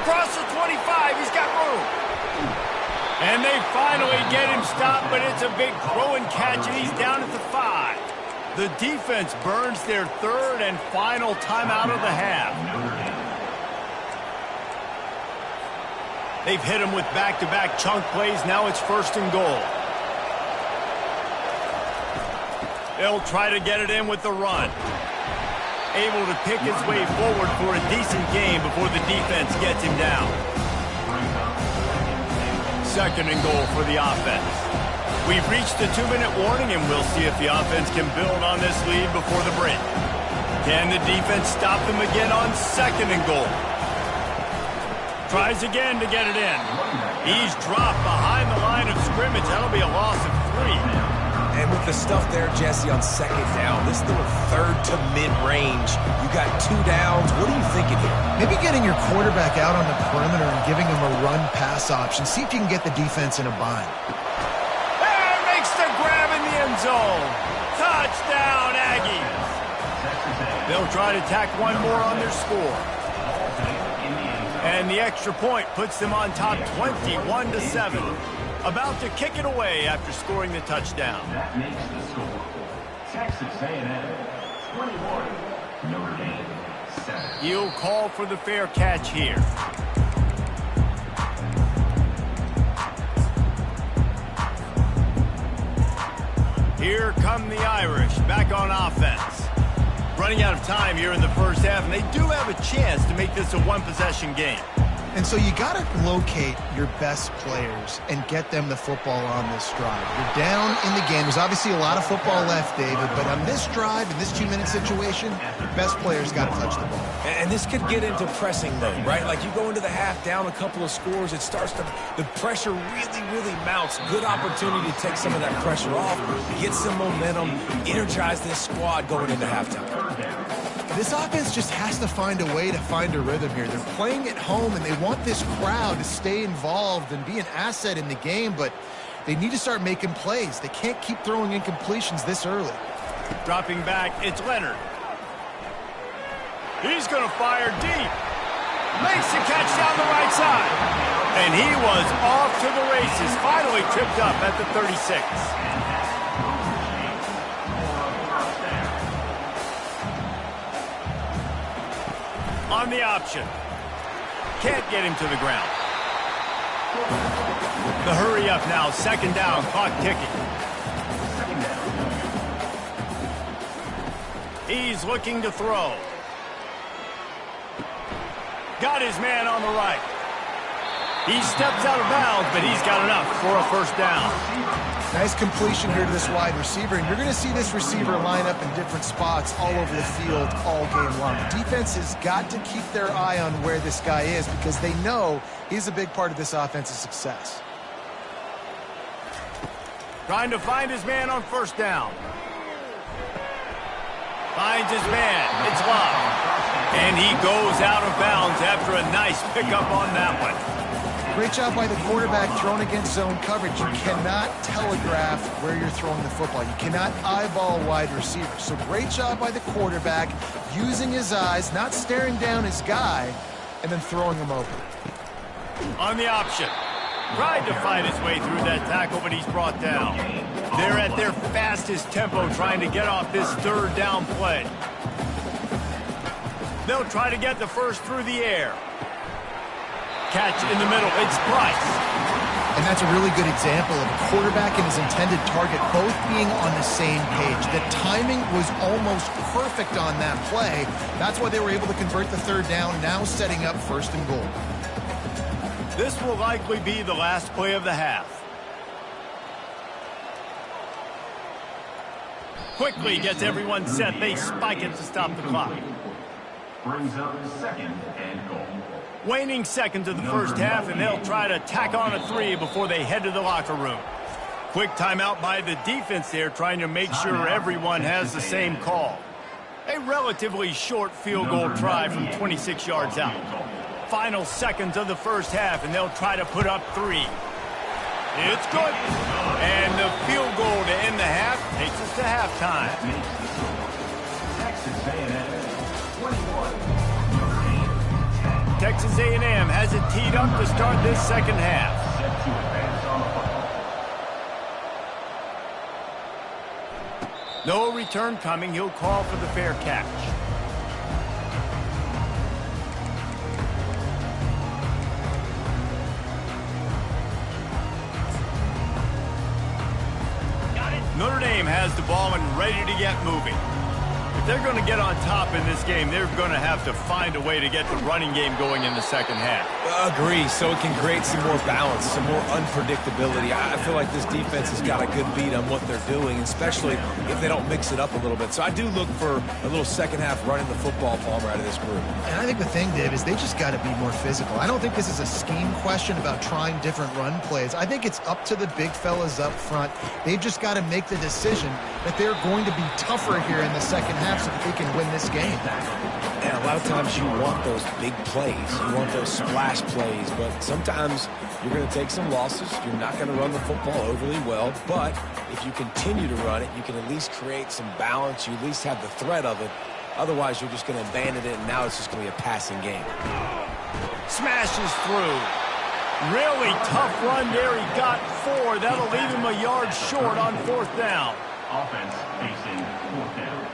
Across the 25, he's got room. And they finally get him stopped, but it's a big throw and catch, and he's down at the 5. The defense burns their 3rd and final timeout of the half. They've hit him with back-to-back chunk plays. Now it's 1st and goal. They'll try to get it in with the run. Able to pick his way forward for a decent game before the defense gets him down. 2nd and goal for the offense. We've reached the 2-minute warning, and we'll see if the offense can build on this lead before the break. Can the defense stop them again on 2nd and goal? Tries again to get it in. He's dropped behind the line of scrimmage. That'll be a loss of 3. And with the stuff there, Jesse, on 2nd down, this little 3rd to mid-range, you got 2 downs. What are you thinking here? maybe getting your quarterback out on the perimeter and giving him a run-pass option. See if you can get the defense in a bind. End zone. Touchdown, Aggies. They'll try to tack one more on their score. And the extra point puts them on top 21-7. About to kick it away after scoring the touchdown. That makes the score. Texas A&M 21, Notre Dame 7. He'll call for the fair catch here. Here come the Irish, back on offense. Running out of time here in the 1st half, and they do have a chance to make this a one-possession game. And so you got to locate your best players and get them the football on this drive. You're down in the game. There's obviously a lot of football left, David, but on this drive, in this 2-minute situation, your best players got to touch the ball. And this could get into pressing mode, right? Like you go into the half down a couple of scores, it starts to, the pressure really mounts. Good opportunity to take some of that pressure off, get some momentum, energize this squad going into halftime. This offense just has to find a way to find a rhythm here. They're playing at home, and they want this crowd to stay involved and be an asset in the game, but they need to start making plays. They can't keep throwing incompletions this early. Dropping back, it's Leonard. He's going to fire deep. Makes the catch down the right side. And he was off to the races, finally tripped up at the 36. On the option. Can't get him to the ground. The hurry up now, 2nd down, clock ticking. He's looking to throw. Got his man on the right. He steps out of bounds, but he's got enough for a first down. Nice completion here to this wide receiver, and you're going to see this receiver line up in different spots all over the field all game long. The defense has got to keep their eye on where this guy is because they know he's a big part of this offense's success. Trying to find his man on first down. Finds his man. It's locked. And he goes out of bounds after a nice pickup on that one. Great job by the quarterback thrown against zone coverage. You cannot telegraph where you're throwing the football. You cannot eyeball a wide receiver. So great job by the quarterback using his eyes, not staring down his guy, and then throwing him open. On the option. Tried to fight his way through that tackle, but he's brought down. They're at their fastest tempo trying to get off this third down play. They'll try to get the first through the air. Catch in the middle. It's Price. And that's a really good example of a quarterback and his intended target both being on the same page. The timing was almost perfect on that play. That's why they were able to convert the third down, now setting up first and goal. This will likely be the last play of the half. Quickly gets everyone set. They spike it to stop the clock. Brings up second and goal. Waning seconds of the first half, and they'll try to tack on a 3 before they head to the locker room. Quick timeout by the defense there, trying to make sure everyone has the same call. A relatively short field goal try from 26 yards out. Final seconds of the first half, and they'll try to put up 3. It's good. And the field goal to end the half takes us to halftime. Texas A&M 21. Texas A&M has it teed up to start this second half. Set to advance on the football. No return coming. He'll call for the fair catch. Notre Dame has the ball and ready to get moving. If they're going to get on top in this game, they're going to have to find a way to get the running game going in the second half. Agree, so it can create some more balance, some more unpredictability. I feel like this defense has got a good beat on what they're doing, especially if they don't mix it up a little bit. So I do look for a little second half running the football Palmer out of this group. And I think the thing, Dave, is they just got to be more physical. I don't think this is a scheme question about trying different run plays. I think it's up to the big fellas up front. They've just got to make the decision that they're going to be tougher here in the second half so that they can win this game. And a lot of times you want those big plays. You want those splash plays. But sometimes you're going to take some losses. You're not going to run the football overly well. But if you continue to run it, you can at least create some balance. You at least have the threat of it. Otherwise, you're just going to abandon it, and now it's just going to be a passing game. Smashes through. Really tough run there. He got 4. That'll leave him a yard short on fourth down. Offense facing fourth down.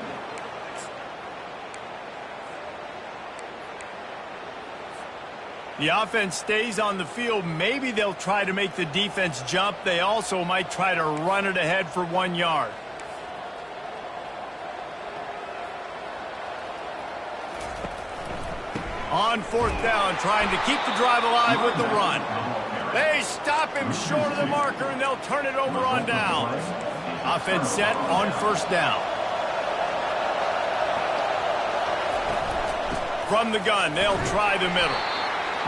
The offense stays on the field. Maybe they'll try to make the defense jump. They also might try to run it ahead for 1 yard. On fourth down, trying to keep the drive alive with the run. They stop him short of the marker, and they'll turn it over on downs. Offense set on first down. From the gun, they'll try the middle.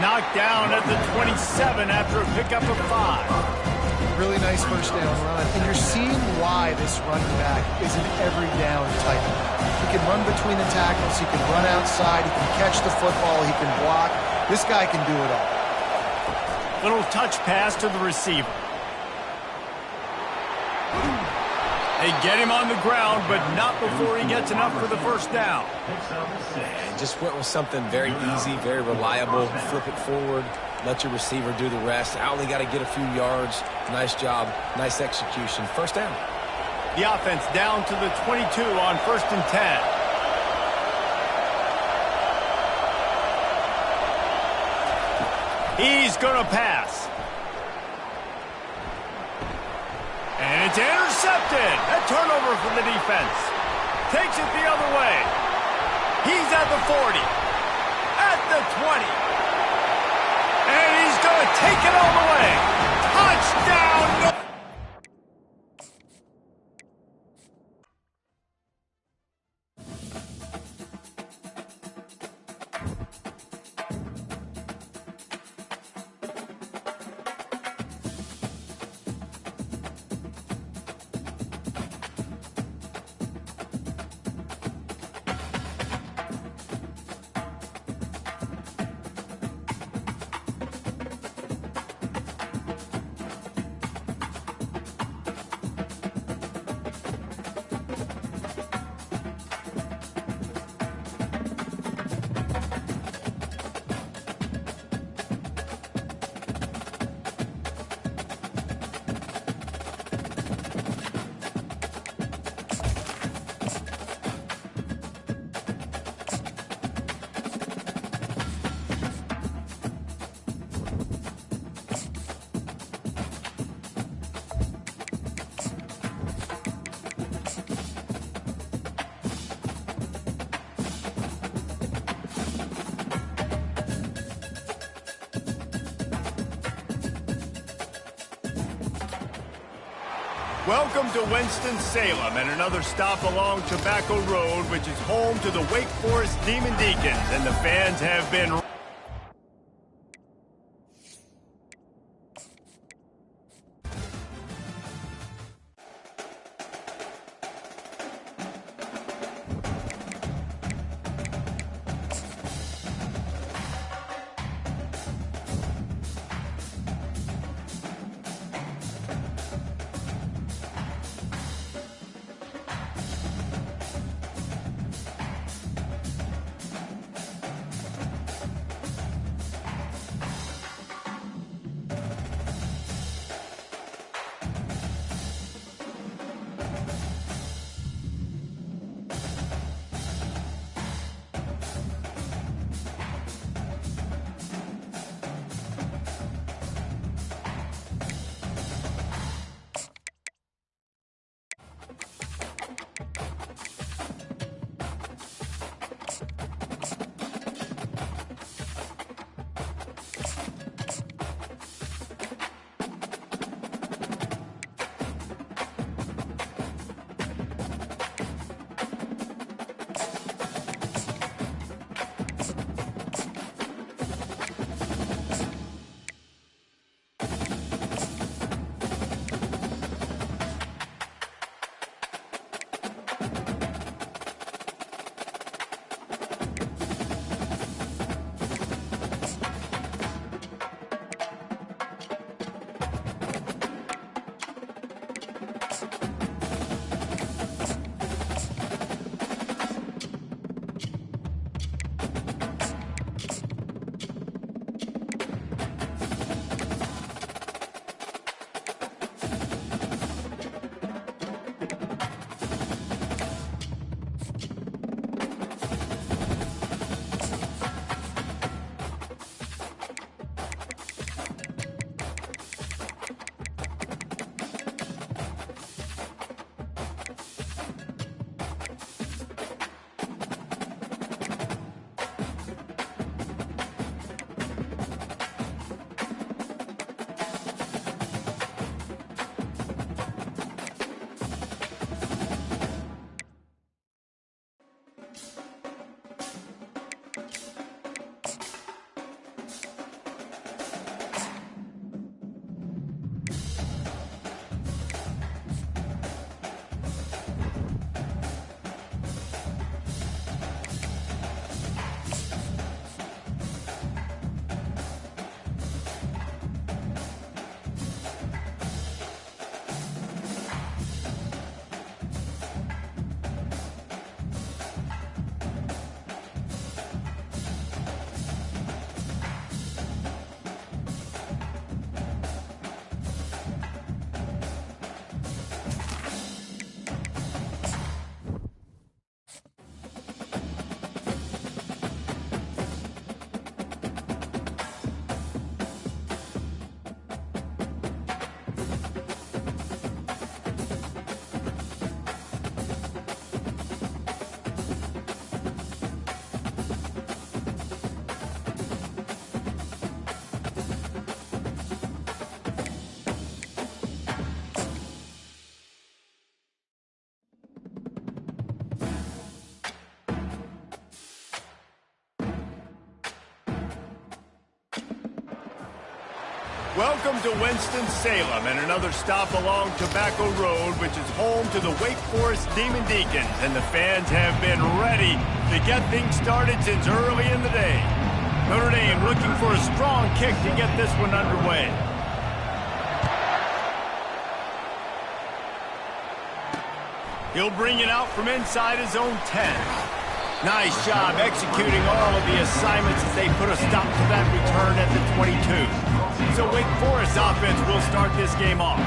Knocked down at the 27 after a pickup of 5. Really nice first down run. And you're seeing why this running back is an every down type. He can run between the tackles. He can run outside. He can catch the football. He can block. This guy can do it all. Little touch pass to the receiver. They get him on the ground, but not before he gets enough for the first down. And just went with something very easy, very reliable. Flip it forward. Let your receiver do the rest. I only got to get a few yards. Nice job. Nice execution. First down. The offense down to the 22 on first and 10. He's going to pass. And it's intercepted. A turnover for the defense. Takes it the other way. He's at the 40. At the 20. And he's going to take Welcome to Winston-Salem and another stop along Tobacco Road, which is home to the Wake Forest Demon Deacons, and the fans have been... Welcome to Winston-Salem and another stop along Tobacco Road, which is home to the Wake Forest Demon Deacons, and the fans have been ready to get things started since early in the day. Notre Dame looking for a strong kick to get this one underway. He'll bring it out from inside his own 10. Nice job executing all of the assignments as they put a stop to that return at the 22. So Wake Forest offense will start this game off.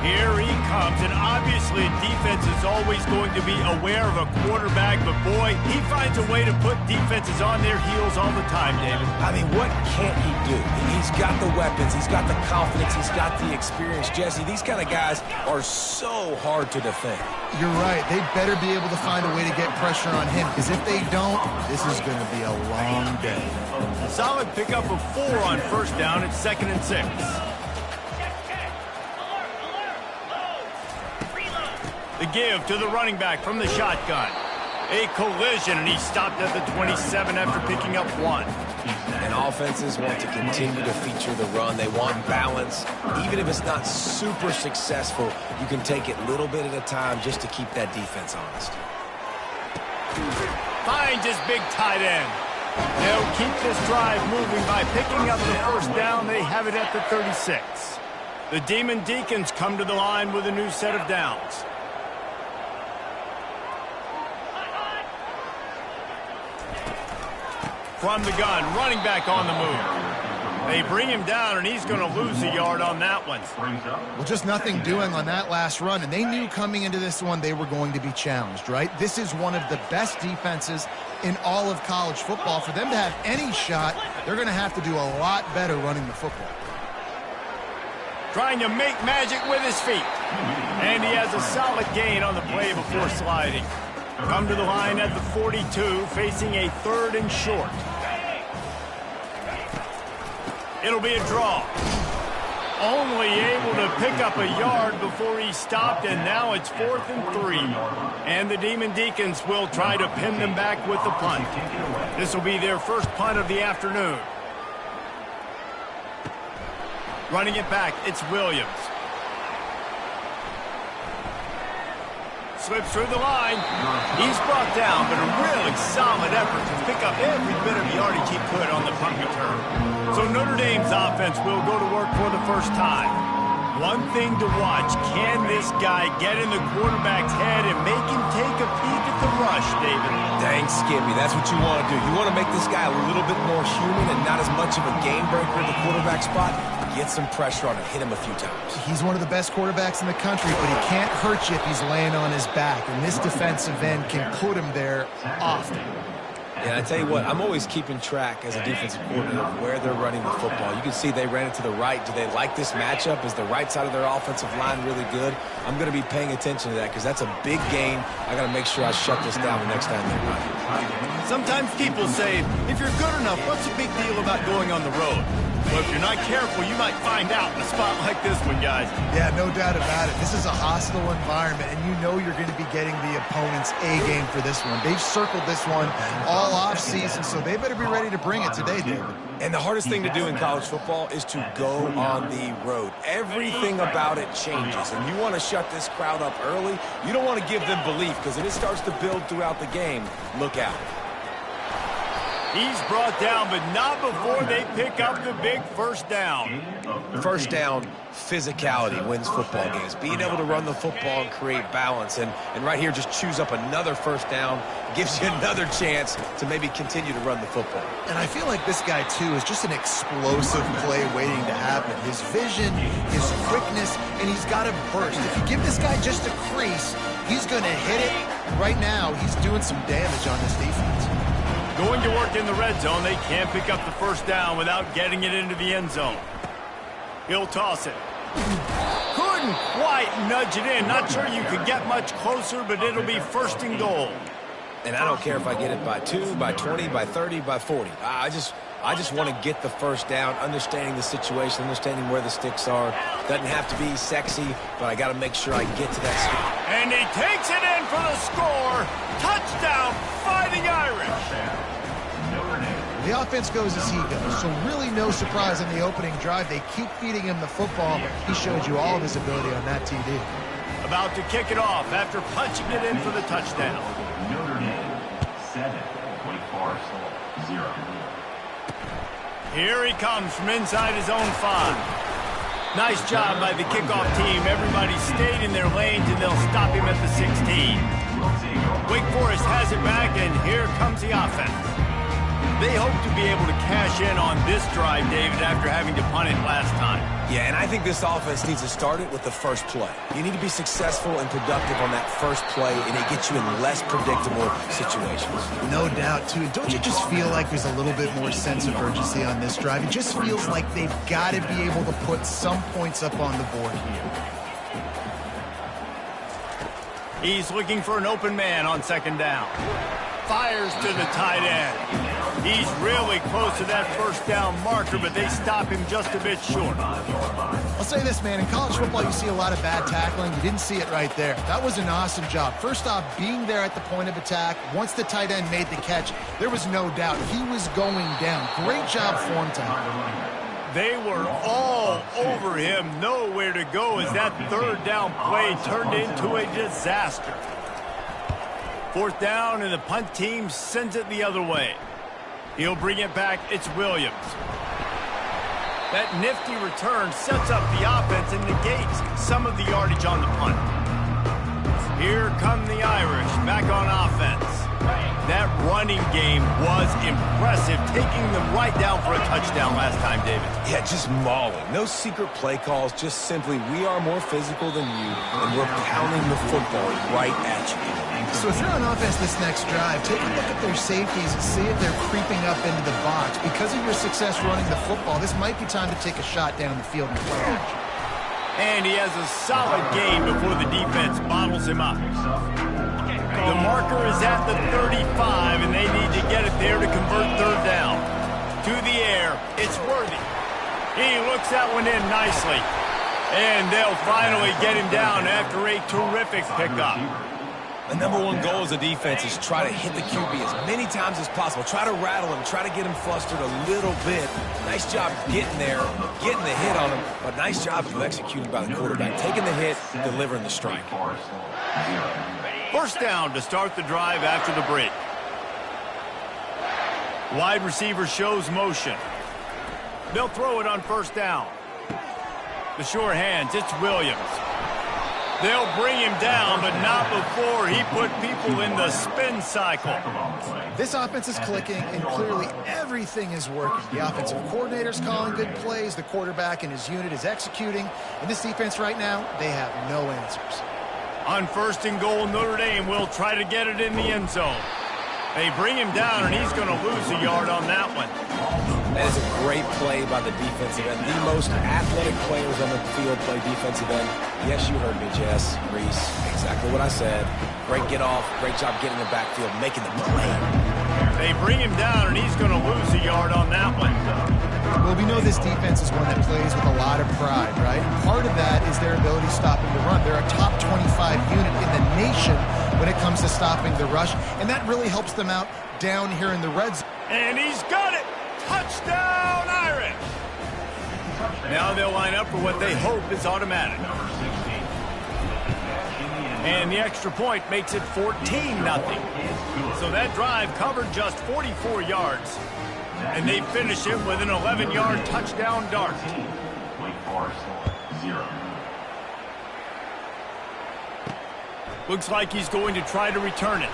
Here he comes, and obviously defense is always going to be aware of a quarterback, but boy, he finds a way to put defenses on their heels all the time, David. I mean, what can't he do? He's got the weapons, he's got the confidence, he's got the experience. Jesse, these kind of guys are so hard to defend. You're right. They better be able to find a way to get pressure on him, because if they don't, this is going to be a long day. A solid pickup of 4 on first down. It's 2nd and 6. The give to the running back from the shotgun. A collision, and he stopped at the 27 after picking up 1. And offenses want to continue to feature the run. They want balance. Even if it's not super successful, you can take it little bit at a time just to keep that defense honest. Finds his big tight end. They'll keep this drive moving by picking up the first down. They have it at the 36. The Demon Deacons come to the line with a new set of downs. From the gun, running back on the move. They bring him down, and he's going to lose a yard on that one. Well, just nothing doing on that last run, and they knew coming into this one they were going to be challenged, right? This is one of the best defenses in all of college football. For them to have any shot, they're going to have to do a lot better running the football. Trying to make magic with his feet. And he has a solid gain on the play before sliding. Come to the line at the 42, facing a 3rd and short. It'll be a draw. Only able to pick up a yard before he stopped, and now it's 4th and 3. And the Demon Deacons will try to pin them back with the punt. This will be their first punt of the afternoon. Running it back, it's Williams. Slips through the line. He's brought down, but a really solid effort to pick up every bit of yardage he could on the punt return. So Notre Dame's offense will go to work for the first time. One thing to watch, can this guy get in the quarterback's head and make him take a peek at the rush, David? Dang, Skippy, that's what you want to do. You want to make this guy a little bit more human and not as much of a game breaker at the quarterback spot. Get some pressure on him, hit him a few times. He's one of the best quarterbacks in the country, but he can't hurt you if he's laying on his back, and this defensive end can put him there often. And I tell you what, I'm always keeping track as a defensive coordinator of where they're running the football. You can see they ran it to the right. Do they like this matchup? Is the right side of their offensive line really good? I'm going to be paying attention to that because that's a big gain. I got to make sure I shut this down the next time they run. Sometimes people say, if you're good enough, what's the big deal about going on the road? Well, if you're not careful, you might find out in a spot like this one, guys. Yeah, no doubt about it. This is a hostile environment, and you know you're going to be getting the opponent's A-game for this one. They've circled this one all off-season, so they better be ready to bring it today, David. And the hardest thing to do in college football is to go on the road. Everything about it changes, and you want to shut this crowd up early. You don't want to give them belief, because if it starts to build throughout the game, look out. He's brought down, but not before they pick up the big first down. First down, physicality wins football games. Being able to run the football and create balance. And right here, just choose up another first down. Gives you another chance to maybe continue to run the football. And I feel like this guy, too, is just an explosive play waiting to happen. His vision, his quickness, and he's got a burst. If you give this guy just a crease, he's going to hit it. Right now, he's doing some damage on this defense. Going to work in the red zone. They can't pick up the first down without getting it into the end zone. He'll toss it. Couldn't quite nudge it in. Not sure you could get much closer, but it'll be 1st and goal. And I don't care if I get it by 2, by 20, by 30, by 40. I just want to get the first down, understanding the situation, understanding where the sticks are. Doesn't have to be sexy, but I got to make sure I get to that stick. And he takes it in for the score. Touchdown, Fighting Irish. The offense goes as he goes, so really no surprise in the opening drive. They keep feeding him the football. He showed you all of his ability on that TD. About to kick it off after punching it in for the touchdown. Notre Dame 7, Wake Forest 0. Here he comes from inside his own 5. Nice job by the kickoff team. Everybody stayed in their lanes, and they'll stop him at the 16. Wake Forest has it back, and here comes the offense. They hope to be able to cash in on this drive, David, after having to punt it last time. Yeah, and I think this offense needs to start it with the first play. You need to be successful and productive on that first play, and it gets you in less predictable situations. No doubt, too. Don't you just feel like there's a little bit more sense of urgency on this drive? It just feels like they've got to be able to put some points up on the board here. He's looking for an open man on 2nd down. Fires to the tight end. He's really close to that first down marker, but they stop him just a bit short. I'll say this, man. In college football, you see a lot of bad tackling. You didn't see it right there. That was an awesome job. First off, being there at the point of attack. Once the tight end made the catch, there was no doubt he was going down. Great job form time. They were all over him. Nowhere to go as that third down play turned into a disaster. Fourth down, and the punt team sends it the other way. He'll bring it back. It's Williams. That nifty return sets up the offense and negates some of the yardage on the punt. Here come the Irish back on offense. That running game was impressive, taking them right down for a touchdown last time, David. Yeah, just mauling. No secret play calls, just simply we are more physical than you, and we're pounding the football right at you. So if you're on offense this next drive, take a look at their safeties and see if they're creeping up into the box. Because of your success running the football, this might be time to take a shot down the field and play action. And he has a solid game before the defense bottles him up. The marker is at the 35, and they need to get it there to convert third down. To the air, it's Worthy. He looks that one in nicely. And they'll finally get him down after a terrific pickup. The number one goal as a defense is try to hit the QB as many times as possible. Try to rattle him, try to get him flustered a little bit. Nice job getting there, getting the hit on him, but nice job of executing by the quarterback. Taking the hit, delivering the strike. First down to start the drive after the break. Wide receiver shows motion. They'll throw it on first down. The sure hands, it's Williams. They'll bring him down, but not before he put people in the spin cycle. This offense is clicking, and clearly everything is working. The offensive coordinator's calling good plays. The quarterback and his unit is executing. And this defense right now, they have no answers. On first and goal, Notre Dame will try to get it in the end zone. They bring him down, and he's going to lose a yard on that one. That is a great play by the defensive end. The most athletic players on the field play defensive end. Yes, you heard me, Jess, Reese. Exactly what I said. Great get off. Great job getting the backfield, making the play. They bring him down, and he's going to lose a yard on that one. Well, we know this defense is one that plays with a lot of pride, right? Part of that is their ability stopping the run. They're a top 25 unit in the nation when it comes to stopping the rush, and that really helps them out down here in the red zone. And he's got it! Touchdown, Irish! Now they'll line up for what they hope is automatic. And the extra point makes it 14-0. So that drive covered just 44 yards. And they finish it with an 11-yard touchdown dart. Wake Forest, 0. Looks like he's going to try to return it.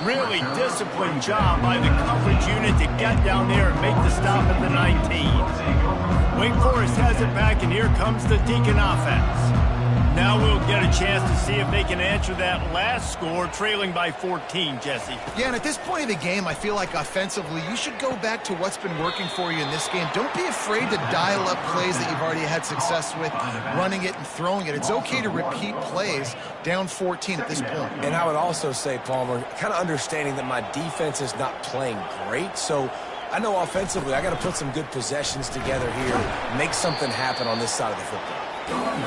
Really disciplined job by the coverage unit to get down there and make the stop at the 19. Wake Forest has it back, and here comes the Deacon offense. Now we'll get a chance to see if they can answer that last score, trailing by 14, Jesse. Yeah, and at this point of the game, I feel like offensively, you should go back to what's been working for you in this game. Don't be afraid to dial up plays that you've already had success with, running it and throwing it. It's okay to repeat plays down 14 at this point. And I would also say, Palmer, kind of understanding that my defense is not playing great, so I know offensively I got to put some good possessions together here, make something happen on this side of the football.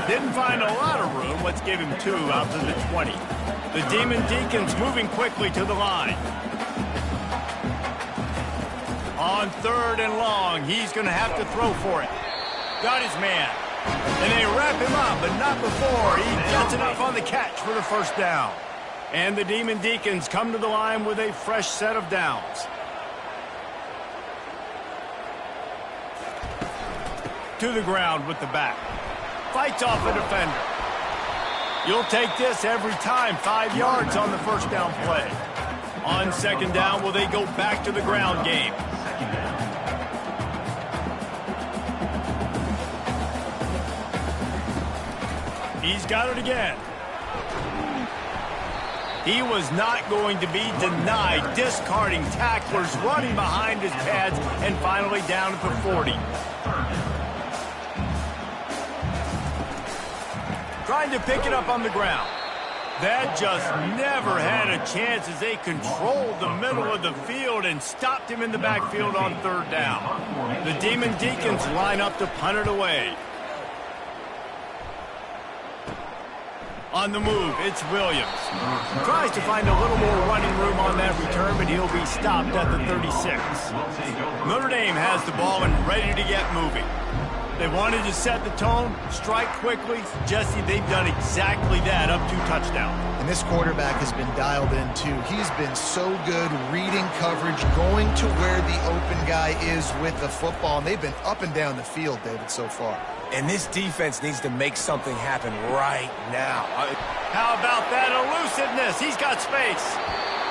Didn't find a lot of room. Let's give him 2 out to the 20. The Demon Deacons moving quickly to the line. On third and long, he's going to have to throw for it. Got his man. And they wrap him up, but not before he gets enough on the catch for the first down. And the Demon Deacons come to the line with a fresh set of downs. To the ground with the back. Fights off the defender. You'll take this every time. 5 yards on the first down play. On second down, will they go back to the ground game? He's got it again. He was not going to be denied, discarding tacklers, running behind his pads, and finally down at the 40. Trying to pick it up on the ground. That just never had a chance as they controlled the middle of the field and stopped him in the backfield on third down. The Demon Deacons line up to punt it away. On the move, it's Williams. Tries to find a little more running room on that return, but he'll be stopped at the 36. Notre Dame has the ball and ready to get moving. They wanted to set the tone, strike quickly. Jesse, they've done exactly that, up 2 touchdowns. And this quarterback has been dialed in, too. He's been so good reading coverage, going to where the open guy is with the football. And they've been up and down the field, David, so far. And this defense needs to make something happen right now. How about that elusiveness? He's got space.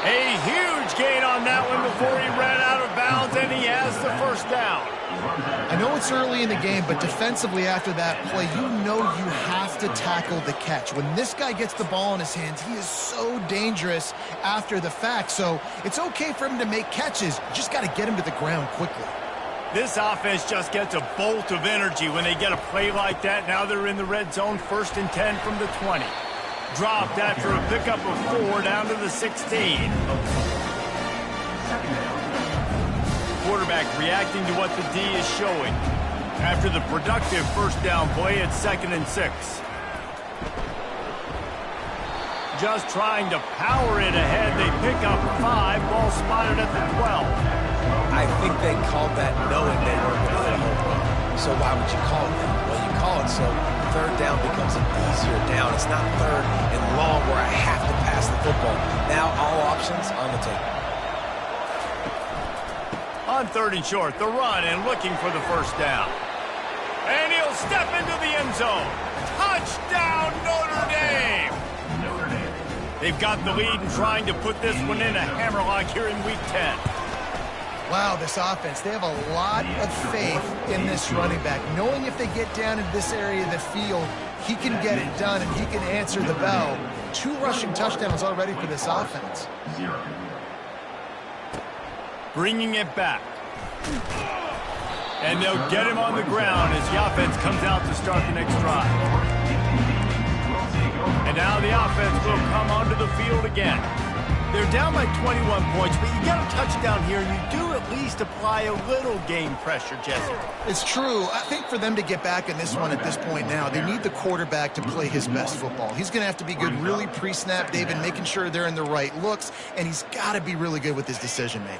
A huge gain on that one before he ran out of bounds, and he has the first down. I know it's early in the game, but defensively after that play, you know you have to tackle the catch. When this guy gets the ball in his hands, he is so dangerous after the fact. So it's okay for him to make catches. You just got to get him to the ground quickly. This offense just gets a bolt of energy when they get a play like that. Now they're in the red zone, 1st and 10 from the 20. Dropped after a pickup of 4 down to the 16. Quarterback reacting to what the D is showing. After the productive first down play, it's 2nd and 6. Just trying to power it ahead. They pick up 5, ball spotted at the 12. I think they called that knowing they weren't going to hit a home run. So why would you call it that? Well, you call it so third down becomes an easier down. It's not 3rd and long where I have to pass the football. Now all options on the table. On 3rd and short, the run and looking for the first down. And he'll step into the end zone. Touchdown, Notre Dame! They've got the lead and trying to put this one in a hammerlock here in Week 10. Wow, this offense, they have a lot of faith in this running back, knowing if they get down in this area of the field, he can get it done and he can answer the bell. 2 rushing touchdowns already for this offense. Bringing it back. And they'll get him on the ground as the offense comes out to start the next drive. And now the offense will come onto the field again. They're down by 21 points, but you get a touchdown here, and you do at least apply a little game pressure, Jesse. It's true. I think for them to get back in this one at this point now, they need the quarterback to play his best football. He's going to have to be good really pre-snap, David, making sure they're in the right looks, and he's got to be really good with his decision-making.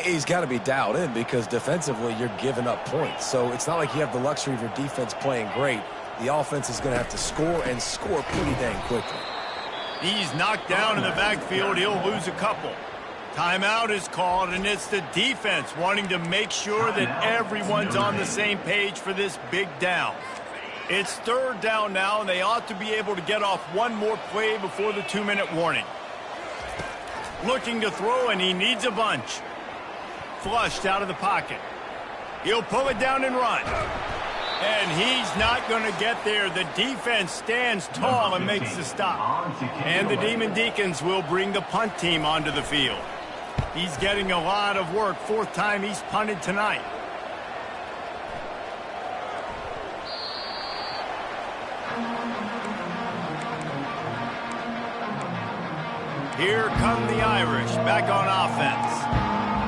He's got to be dialed in because defensively you're giving up points. So it's not like you have the luxury of your defense playing great. The offense is going to have to score and score pretty dang quickly. He's knocked down in the backfield. He'll lose a couple. Timeout is called, and it's the defense wanting to make sure that everyone's on the same page for this big down. It's 3rd down now, and they ought to be able to get off one more play before the 2-minute warning. Looking to throw, and he needs a bunch. Flushed out of the pocket. He'll pull it down and run. And he's not going to get there. The defense stands tall and makes the stop. And the Demon Deacons will bring the punt team onto the field. He's getting a lot of work. 4th time he's punted tonight. Here come the Irish back on offense.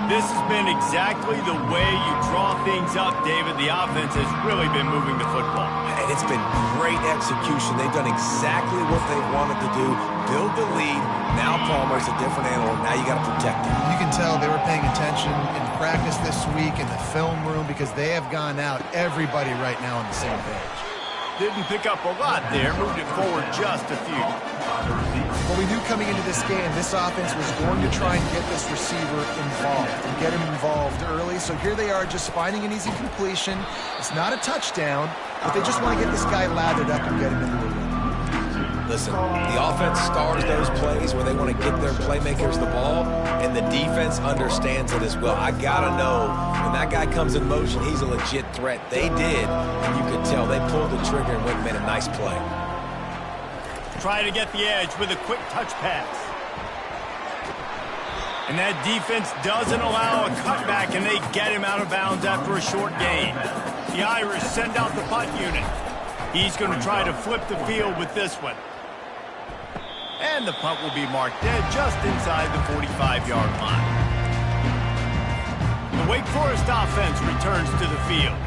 This has been exactly the way you draw things up, David. The offense has really been moving the football. And it's been great execution. They've done exactly what they wanted to do. Build the lead. Now Palmer's a different animal. Now you got to protect him. You can tell they were paying attention in practice this week in the film room because they have gone out, everybody right now on the same page. Didn't pick up a lot there. Moved it forward just a few. Well, we knew coming into this game, this offense was going to try and get this receiver involved and get him involved early. So here they are just finding an easy completion. It's not a touchdown, but they just want to get this guy lathered up and get him into the ring. Listen, the offense stars those plays where they want to get their playmakers the ball, and the defense understands it as well. I got to know, when that guy comes in motion, he's a legit threat. They did, and you could tell they pulled the trigger and went and made a nice play. Try to get the edge with a quick touch pass. And that defense doesn't allow a cutback, and they get him out of bounds after a short gain. The Irish send out the punt unit. He's going to try to flip the field with this one. And the punt will be marked dead just inside the 45-yard line. The Wake Forest offense returns to the field.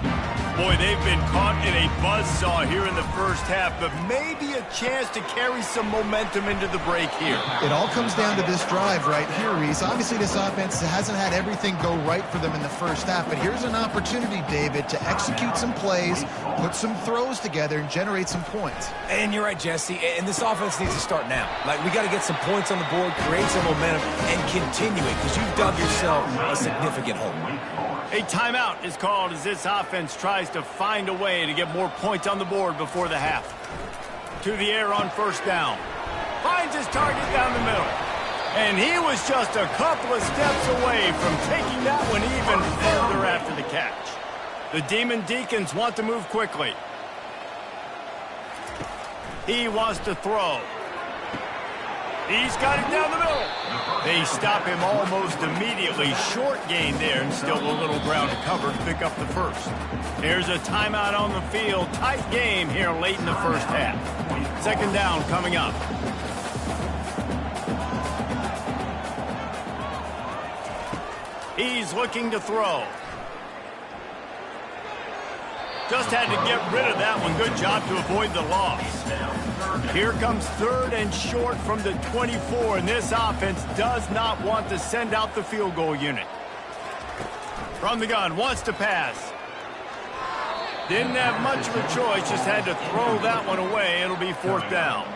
Boy, they've been caught in a buzzsaw here in the first half, but maybe a chance to carry some momentum into the break here. It all comes down to this drive right here, Reese. Obviously, this offense hasn't had everything go right for them in the first half, but here's an opportunity, David, to execute some plays, put some throws together, and generate some points. And you're right, Jesse, and this offense needs to start now. Like, we got to get some points on the board, create some momentum, and continue it, because you've dug yourself a significant hole. A timeout is called as this offense tries to find a way to get more points on the board before the half. To the air on first down. Finds his target down the middle. And he was just a couple of steps away from taking that one even further after the catch. The Demon Deacons want to move quickly. He wants to throw. He's got it down the middle. They stop him almost immediately. Short gain there, and still a little ground to cover to pick up the first. Here's a timeout on the field. Tight game here late in the first half. Second down coming up. He's looking to throw. Just had to get rid of that one. Good job to avoid the loss. Here comes third and short from the 24, and this offense does not want to send out the field goal unit. From the gun, wants to pass. Didn't have much of a choice, just had to throw that one away. It'll be fourth down.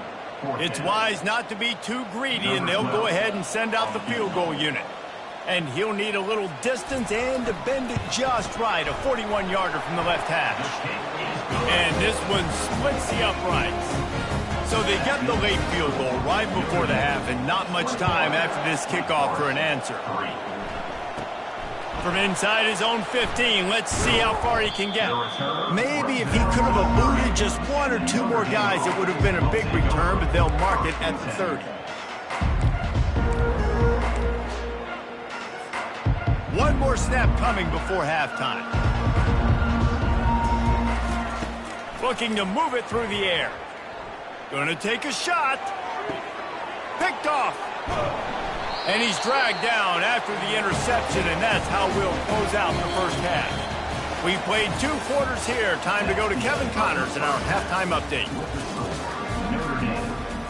It's wise not to be too greedy, and they'll go ahead and send out the field goal unit. And he'll need a little distance and to bend it just right. A 41-yarder from the left hash. And this one splits the uprights. So they get the late field goal right before the half, and not much time after this kickoff for an answer. From inside his own 15, let's see how far he can get. Maybe if he could have eluded just one or two more guys, it would have been a big return, but they'll mark it at the 30. One more snap coming before halftime. Looking to move it through the air. Gonna take a shot. Picked off. And he's dragged down after the interception, and that's how we'll close out the first half. We played 2 quarters here. Time to go to Kevin Connors in our halftime update.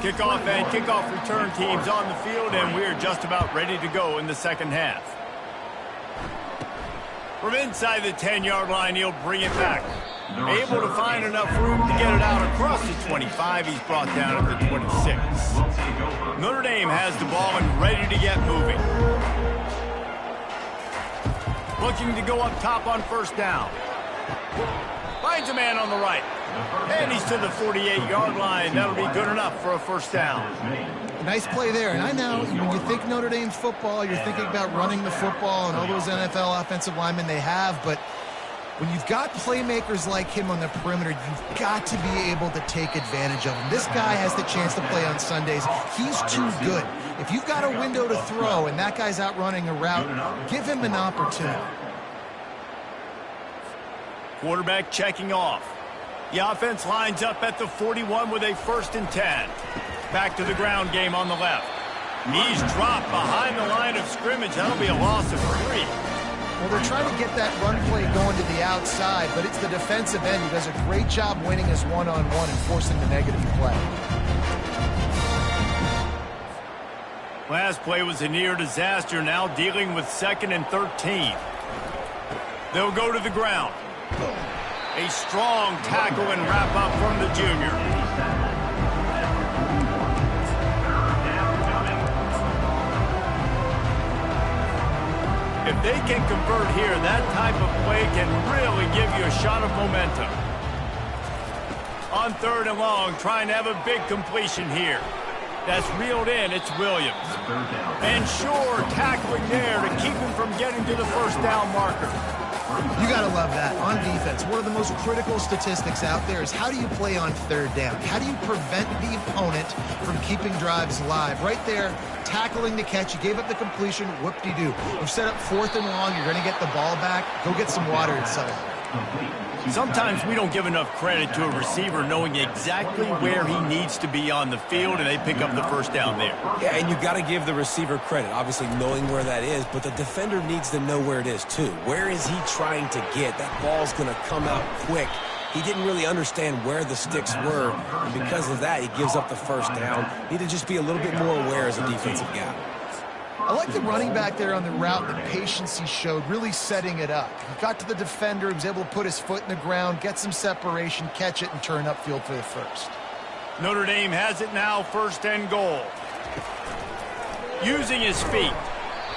Kickoff and kickoff return teams on the field, and we're just about ready to go in the second half. From inside the 10-yard line, he'll bring it back. Able to find enough room to get it out across the 25. He's brought down at the 26. Notre Dame has the ball and ready to get moving. Looking to go up top on first down. Finds a man on the right. And he's to the 48-yard line. That'll be good enough for a first down. Nice play there. And I know when you think Notre Dame football, you're thinking about running the football and all those NFL offensive linemen they have. But when you've got playmakers like him on the perimeter, you've got to be able to take advantage of him. This guy has the chance to play on Sundays. He's too good. If you've got a window to throw and that guy's out running a route, give him an opportunity. Quarterback checking off. The offense lines up at the 41 with a 1st and 10. Back to the ground game on the left. He's dropped behind the line of scrimmage. That'll be a loss of 3. Well, they're trying to get that run play going to the outside, but it's the defensive end who does a great job winning his one-on-one and forcing the negative play. Last play was a near disaster, now dealing with 2nd and 13. They'll go to the ground. A strong tackle and wrap up from the junior. If they can convert here, that type of play can really give you a shot of momentum. On 3rd and long, trying to have a big completion here. That's reeled in, it's Williams. And sure, tackling there to keep him from getting to the first down marker. You got to love that. On defense, one of the most critical statistics out there is how do you play on 3rd down? How do you prevent the opponent from keeping drives alive? Right there, tackling the catch. You gave up the completion. Whoop-de-doo. You've set up 4th and long. You're going to get the ball back. Go get some water inside. Sometimes we don't give enough credit to a receiver knowing exactly where he needs to be on the field, and they pick up the first down there. Yeah, and you got to give the receiver credit, obviously knowing where that is, but the defender needs to know where it is too. Where is he trying to get? That ball's going to come out quick. He didn't really understand where the sticks were, and because of that, he gives up the first down. Need to just be a little bit more aware as a defensive guy. I like the running back there on the route, the patience he showed, really setting it up. He got to the defender, he was able to put his foot in the ground, get some separation, catch it, and turn upfield for the first. Notre Dame has it now, 1st and goal. Using his feet,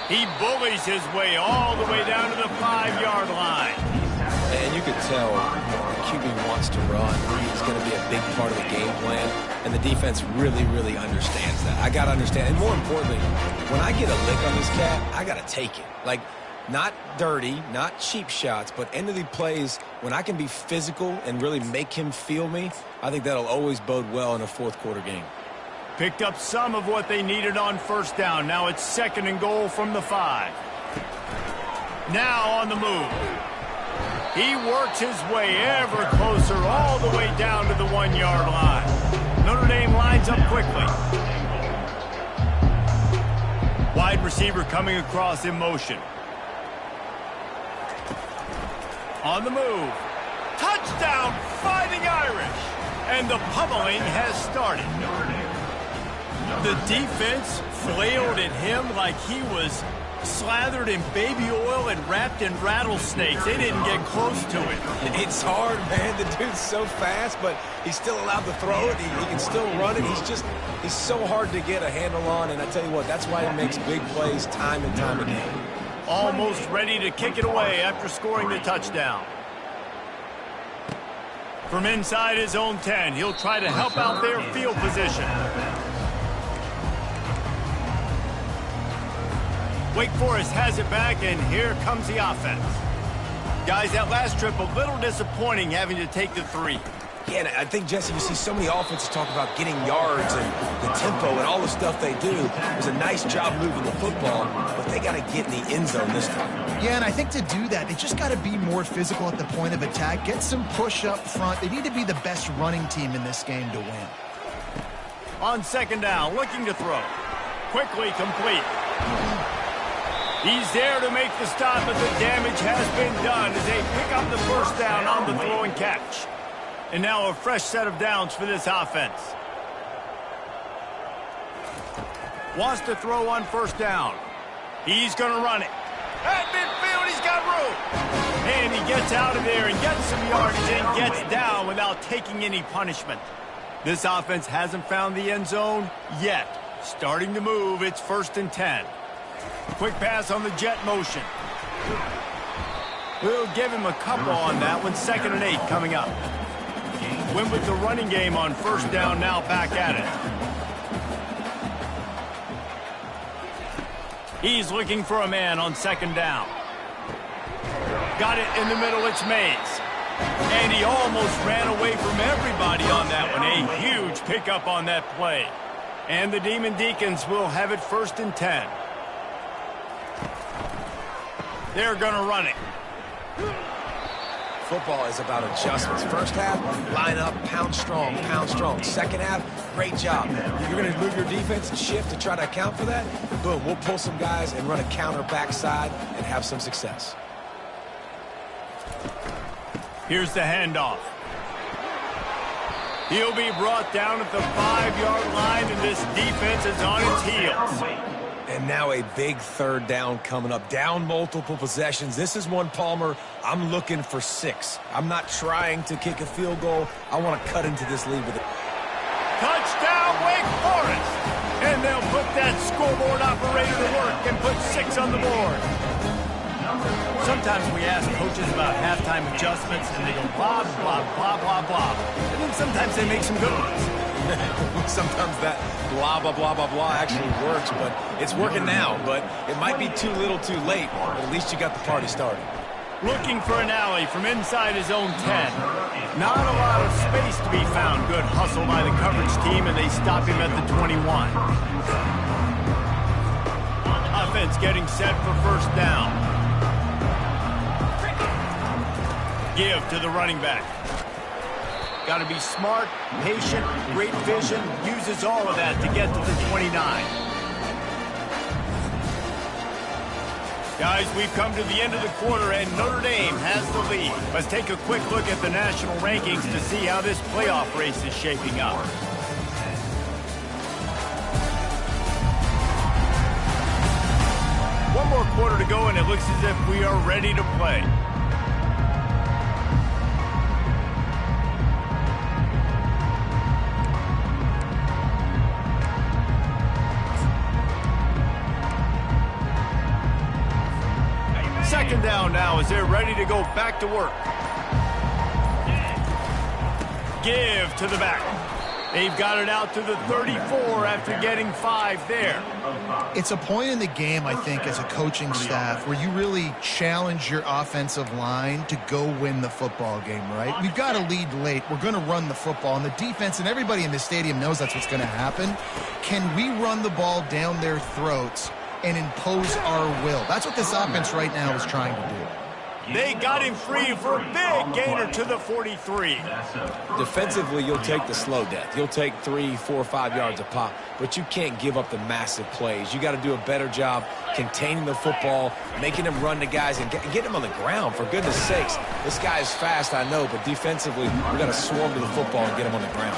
he bullies his way all the way down to the 5-yard line. And you could tell the QB wants to run. He's going to be a big part of the game plan, and the defense really, really understands that. I got to understand, and more importantly, when I get a lick on this cat, I got to take it. Like, not dirty, not cheap shots, but end of the plays, when I can be physical and really make him feel me, I think that'll always bode well in a fourth-quarter game. Picked up some of what they needed on 1st down. Now it's 2nd and goal from the 5. Now on the move. He works his way ever closer all the way down to the 1-yard line. Notre Dame lines up quickly. Wide receiver coming across in motion. On the move. Touchdown, Fighting Irish. And the pummeling has started. The defense flailed at him like he was slathered in baby oil and wrapped in rattlesnakes. They didn't get close to it. It's hard, man. The dude's so fast, but he's still allowed to throw it. He can still run it. He's so hard to get a handle on, and I tell you what, that's why he makes big plays time and time again. Almost ready to kick it away after scoring the touchdown. From inside his own 10, he'll try to help out their field position. Wake Forest has it back, and here comes the offense. Guys, that last trip, a little disappointing having to take the 3. Yeah, and I think, Jesse, you see so many offenses talk about getting yards and the tempo and all the stuff they do. It was a nice job moving the football, but they got to get in the end zone this time. Yeah, and I think to do that, they just got to be more physical at the point of attack, get some push up front. They need to be the best running team in this game to win. On 2nd down, looking to throw. Quickly complete. He's there to make the stop, but the damage has been done as they pick up the first down on the throw and catch. And now a fresh set of downs for this offense. Wants to throw on 1st down. He's going to run it. At midfield, he's got room. And he gets out of there and gets some yardage and gets down without taking any punishment. This offense hasn't found the end zone yet. Starting to move, it's 1st and 10. Quick pass on the jet motion. We'll give him a couple on that one. 2nd and 8 coming up. Win with the running game on 1st down, now back at it. He's looking for a man on 2nd down. Got it in the middle, it's Mays. And he almost ran away from everybody on that one. A huge pickup on that play. And the Demon Deacons will have it 1st and 10. They're going to run it. Football is about adjustments. First half, line up, pound strong, pound strong. Second half, great job. You're going to move your defense and shift to try to account for that. Boom, we'll pull some guys and run a counter backside and have some success. Here's the handoff. He'll be brought down at the 5-yard line, and this defense is on its heels. And now a big 3rd down coming up. Down multiple possessions. This is one, Palmer, I'm looking for 6. I'm not trying to kick a field goal. I want to cut into this lead with it. Touchdown, Wake Forest! And they'll put that scoreboard operator to work and put 6 on the board. Sometimes we ask coaches about halftime adjustments, and they go blah, blah, blah, blah, blah. And then sometimes they make some good ones. Sometimes that blah, blah, blah, blah, blah actually works, but it's working now. But it might be too little too late, but at least you got the party started. Looking for an alley from inside his own 10. Not a lot of space to be found. Good hustle by the coverage team, and they stop him at the 21. Offense getting set for 1st down. Give to the running back. Got to be smart, patient, great vision. Uses all of that to get to the 29. Guys, we've come to the end of the quarter, and Notre Dame has the lead. Let's take a quick look at the national rankings to see how this playoff race is shaping up. One more quarter to go, and it looks as if we are ready to play. Second down now as they're ready to go back to work. Give to the back. They've got it out to the 34 after getting 5 there. It's a point in the game, I think, as a coaching staff where you really challenge your offensive line to go win the football game, right? We've got to lead late. We're going to run the football. And the defense and everybody in the stadium knows that's what's going to happen. Can we run the ball down their throats and impose our will? That's what this offense right now is trying to do. They got him free for a big gainer to the 43. Defensively, you'll take the slow death. You'll take 3, 4, 5 yards a pop, but you can't give up the massive plays. You got to do a better job containing the football, making them run the guys, and get them on the ground, for goodness sakes. This guy is fast, I know, but defensively, we got to swarm to the football and get him on the ground.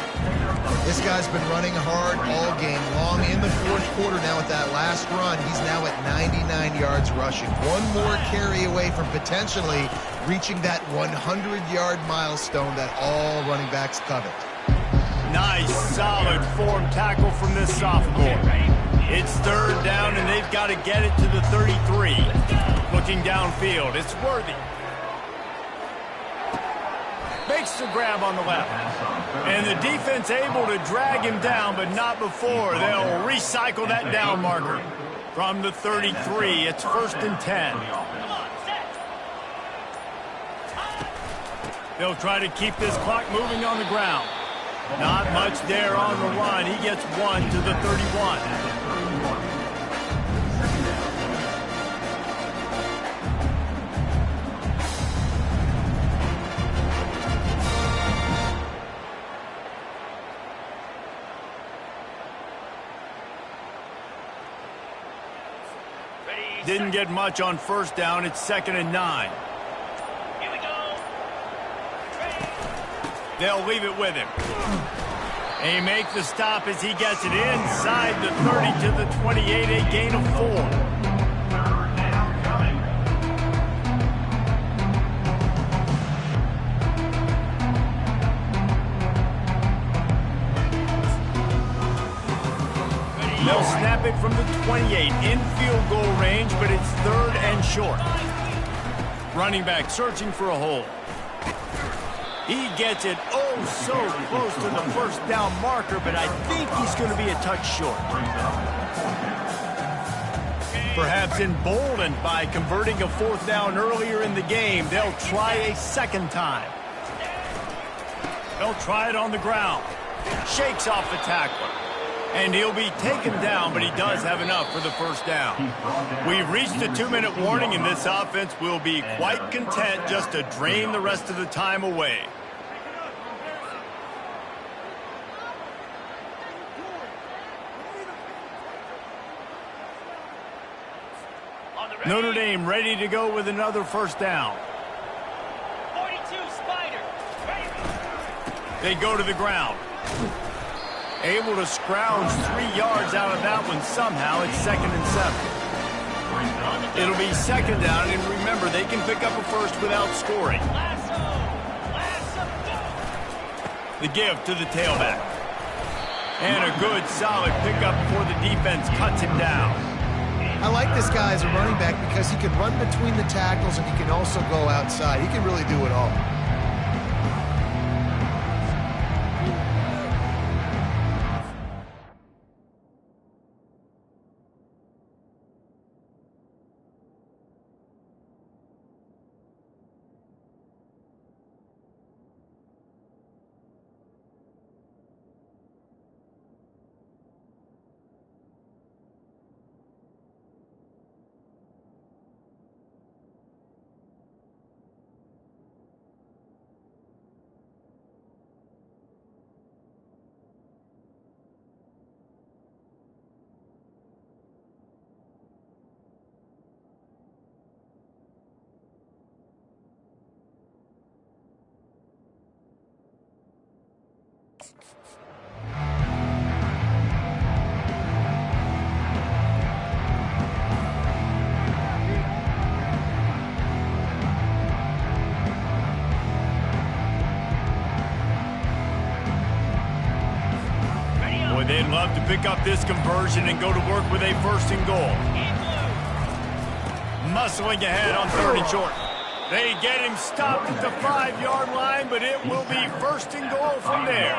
This guy's been running hard all game long. In the fourth quarter now with that last run, he's now at 99 yards rushing. One more carry away from potentially reaching that 100-yard milestone that all running backs covet. Nice, solid form tackle from this sophomore. It's third down, and they've got to get it to the 33. Looking downfield, it's Worthy. Makes the grab on the left. And the defense able to drag him down, but not before. They'll recycle that down marker. From the 33, it's 1st and 10. They'll try to keep this clock moving on the ground. Not much there on the run. He gets 1 to the 31. Didn't get much on first down. It's 2nd and 9. Here we go. They'll leave it with him. And he makes the stop as he gets it inside the 30 to the 28, a gain of 4. They'll snap it from the 28 in field goal range, but it's 3rd and short. Running back searching for a hole. He gets it oh so close to the first down marker, but I think he's going to be a touch short. Perhaps emboldened by converting a 4th down earlier in the game, they'll try a second time. They'll try it on the ground. Shakes off the tackler. And he'll be taken down, but he does have enough for the first down. We've reached a 2-minute warning, and this offense will be quite content just to drain the rest of the time away. Notre Dame ready to go with another first down. 42, Spider. They go to the ground. Able to scrounge 3 yards out of that one somehow. It's 2nd and 7. It'll be 2nd down, and remember, they can pick up a first without scoring. The give to the tailback. And a good, solid pickup before the defense cuts him down. I like this guy as a running back because he can run between the tackles and he can also go outside. He can really do it all. Boy, they'd love to pick up this conversion and go to work with a 1st and goal. Muscling ahead on 3rd and short. They get him stopped at the 5-yard line, but it will be 1st and goal from there.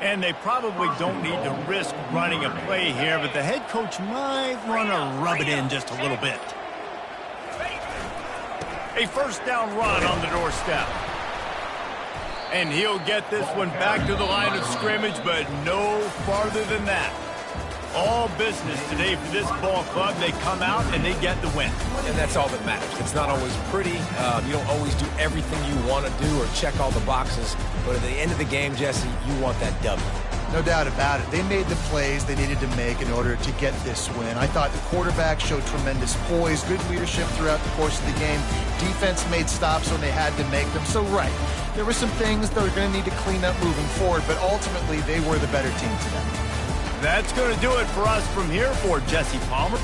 And they probably don't need to risk running a play here, but the head coach might want to rub it in just a little bit. A 1st down run on the doorstep. And he'll get this one back to the line of scrimmage, but no farther than that. All business today for this ball club. They come out and they get the win. And that's all that matters. It's not always pretty. You don't always do everything you want to do or check all the boxes. But at the end of the game, Jesse, you want that W. No doubt about it. They made the plays they needed to make in order to get this win. I thought the quarterback showed tremendous poise, good leadership throughout the course of the game. Defense made stops when they had to make them. So, right, there were some things they were going to need to clean up moving forward, but ultimately they were the better team today. That's going to do it for us from here for Jesse Palmer.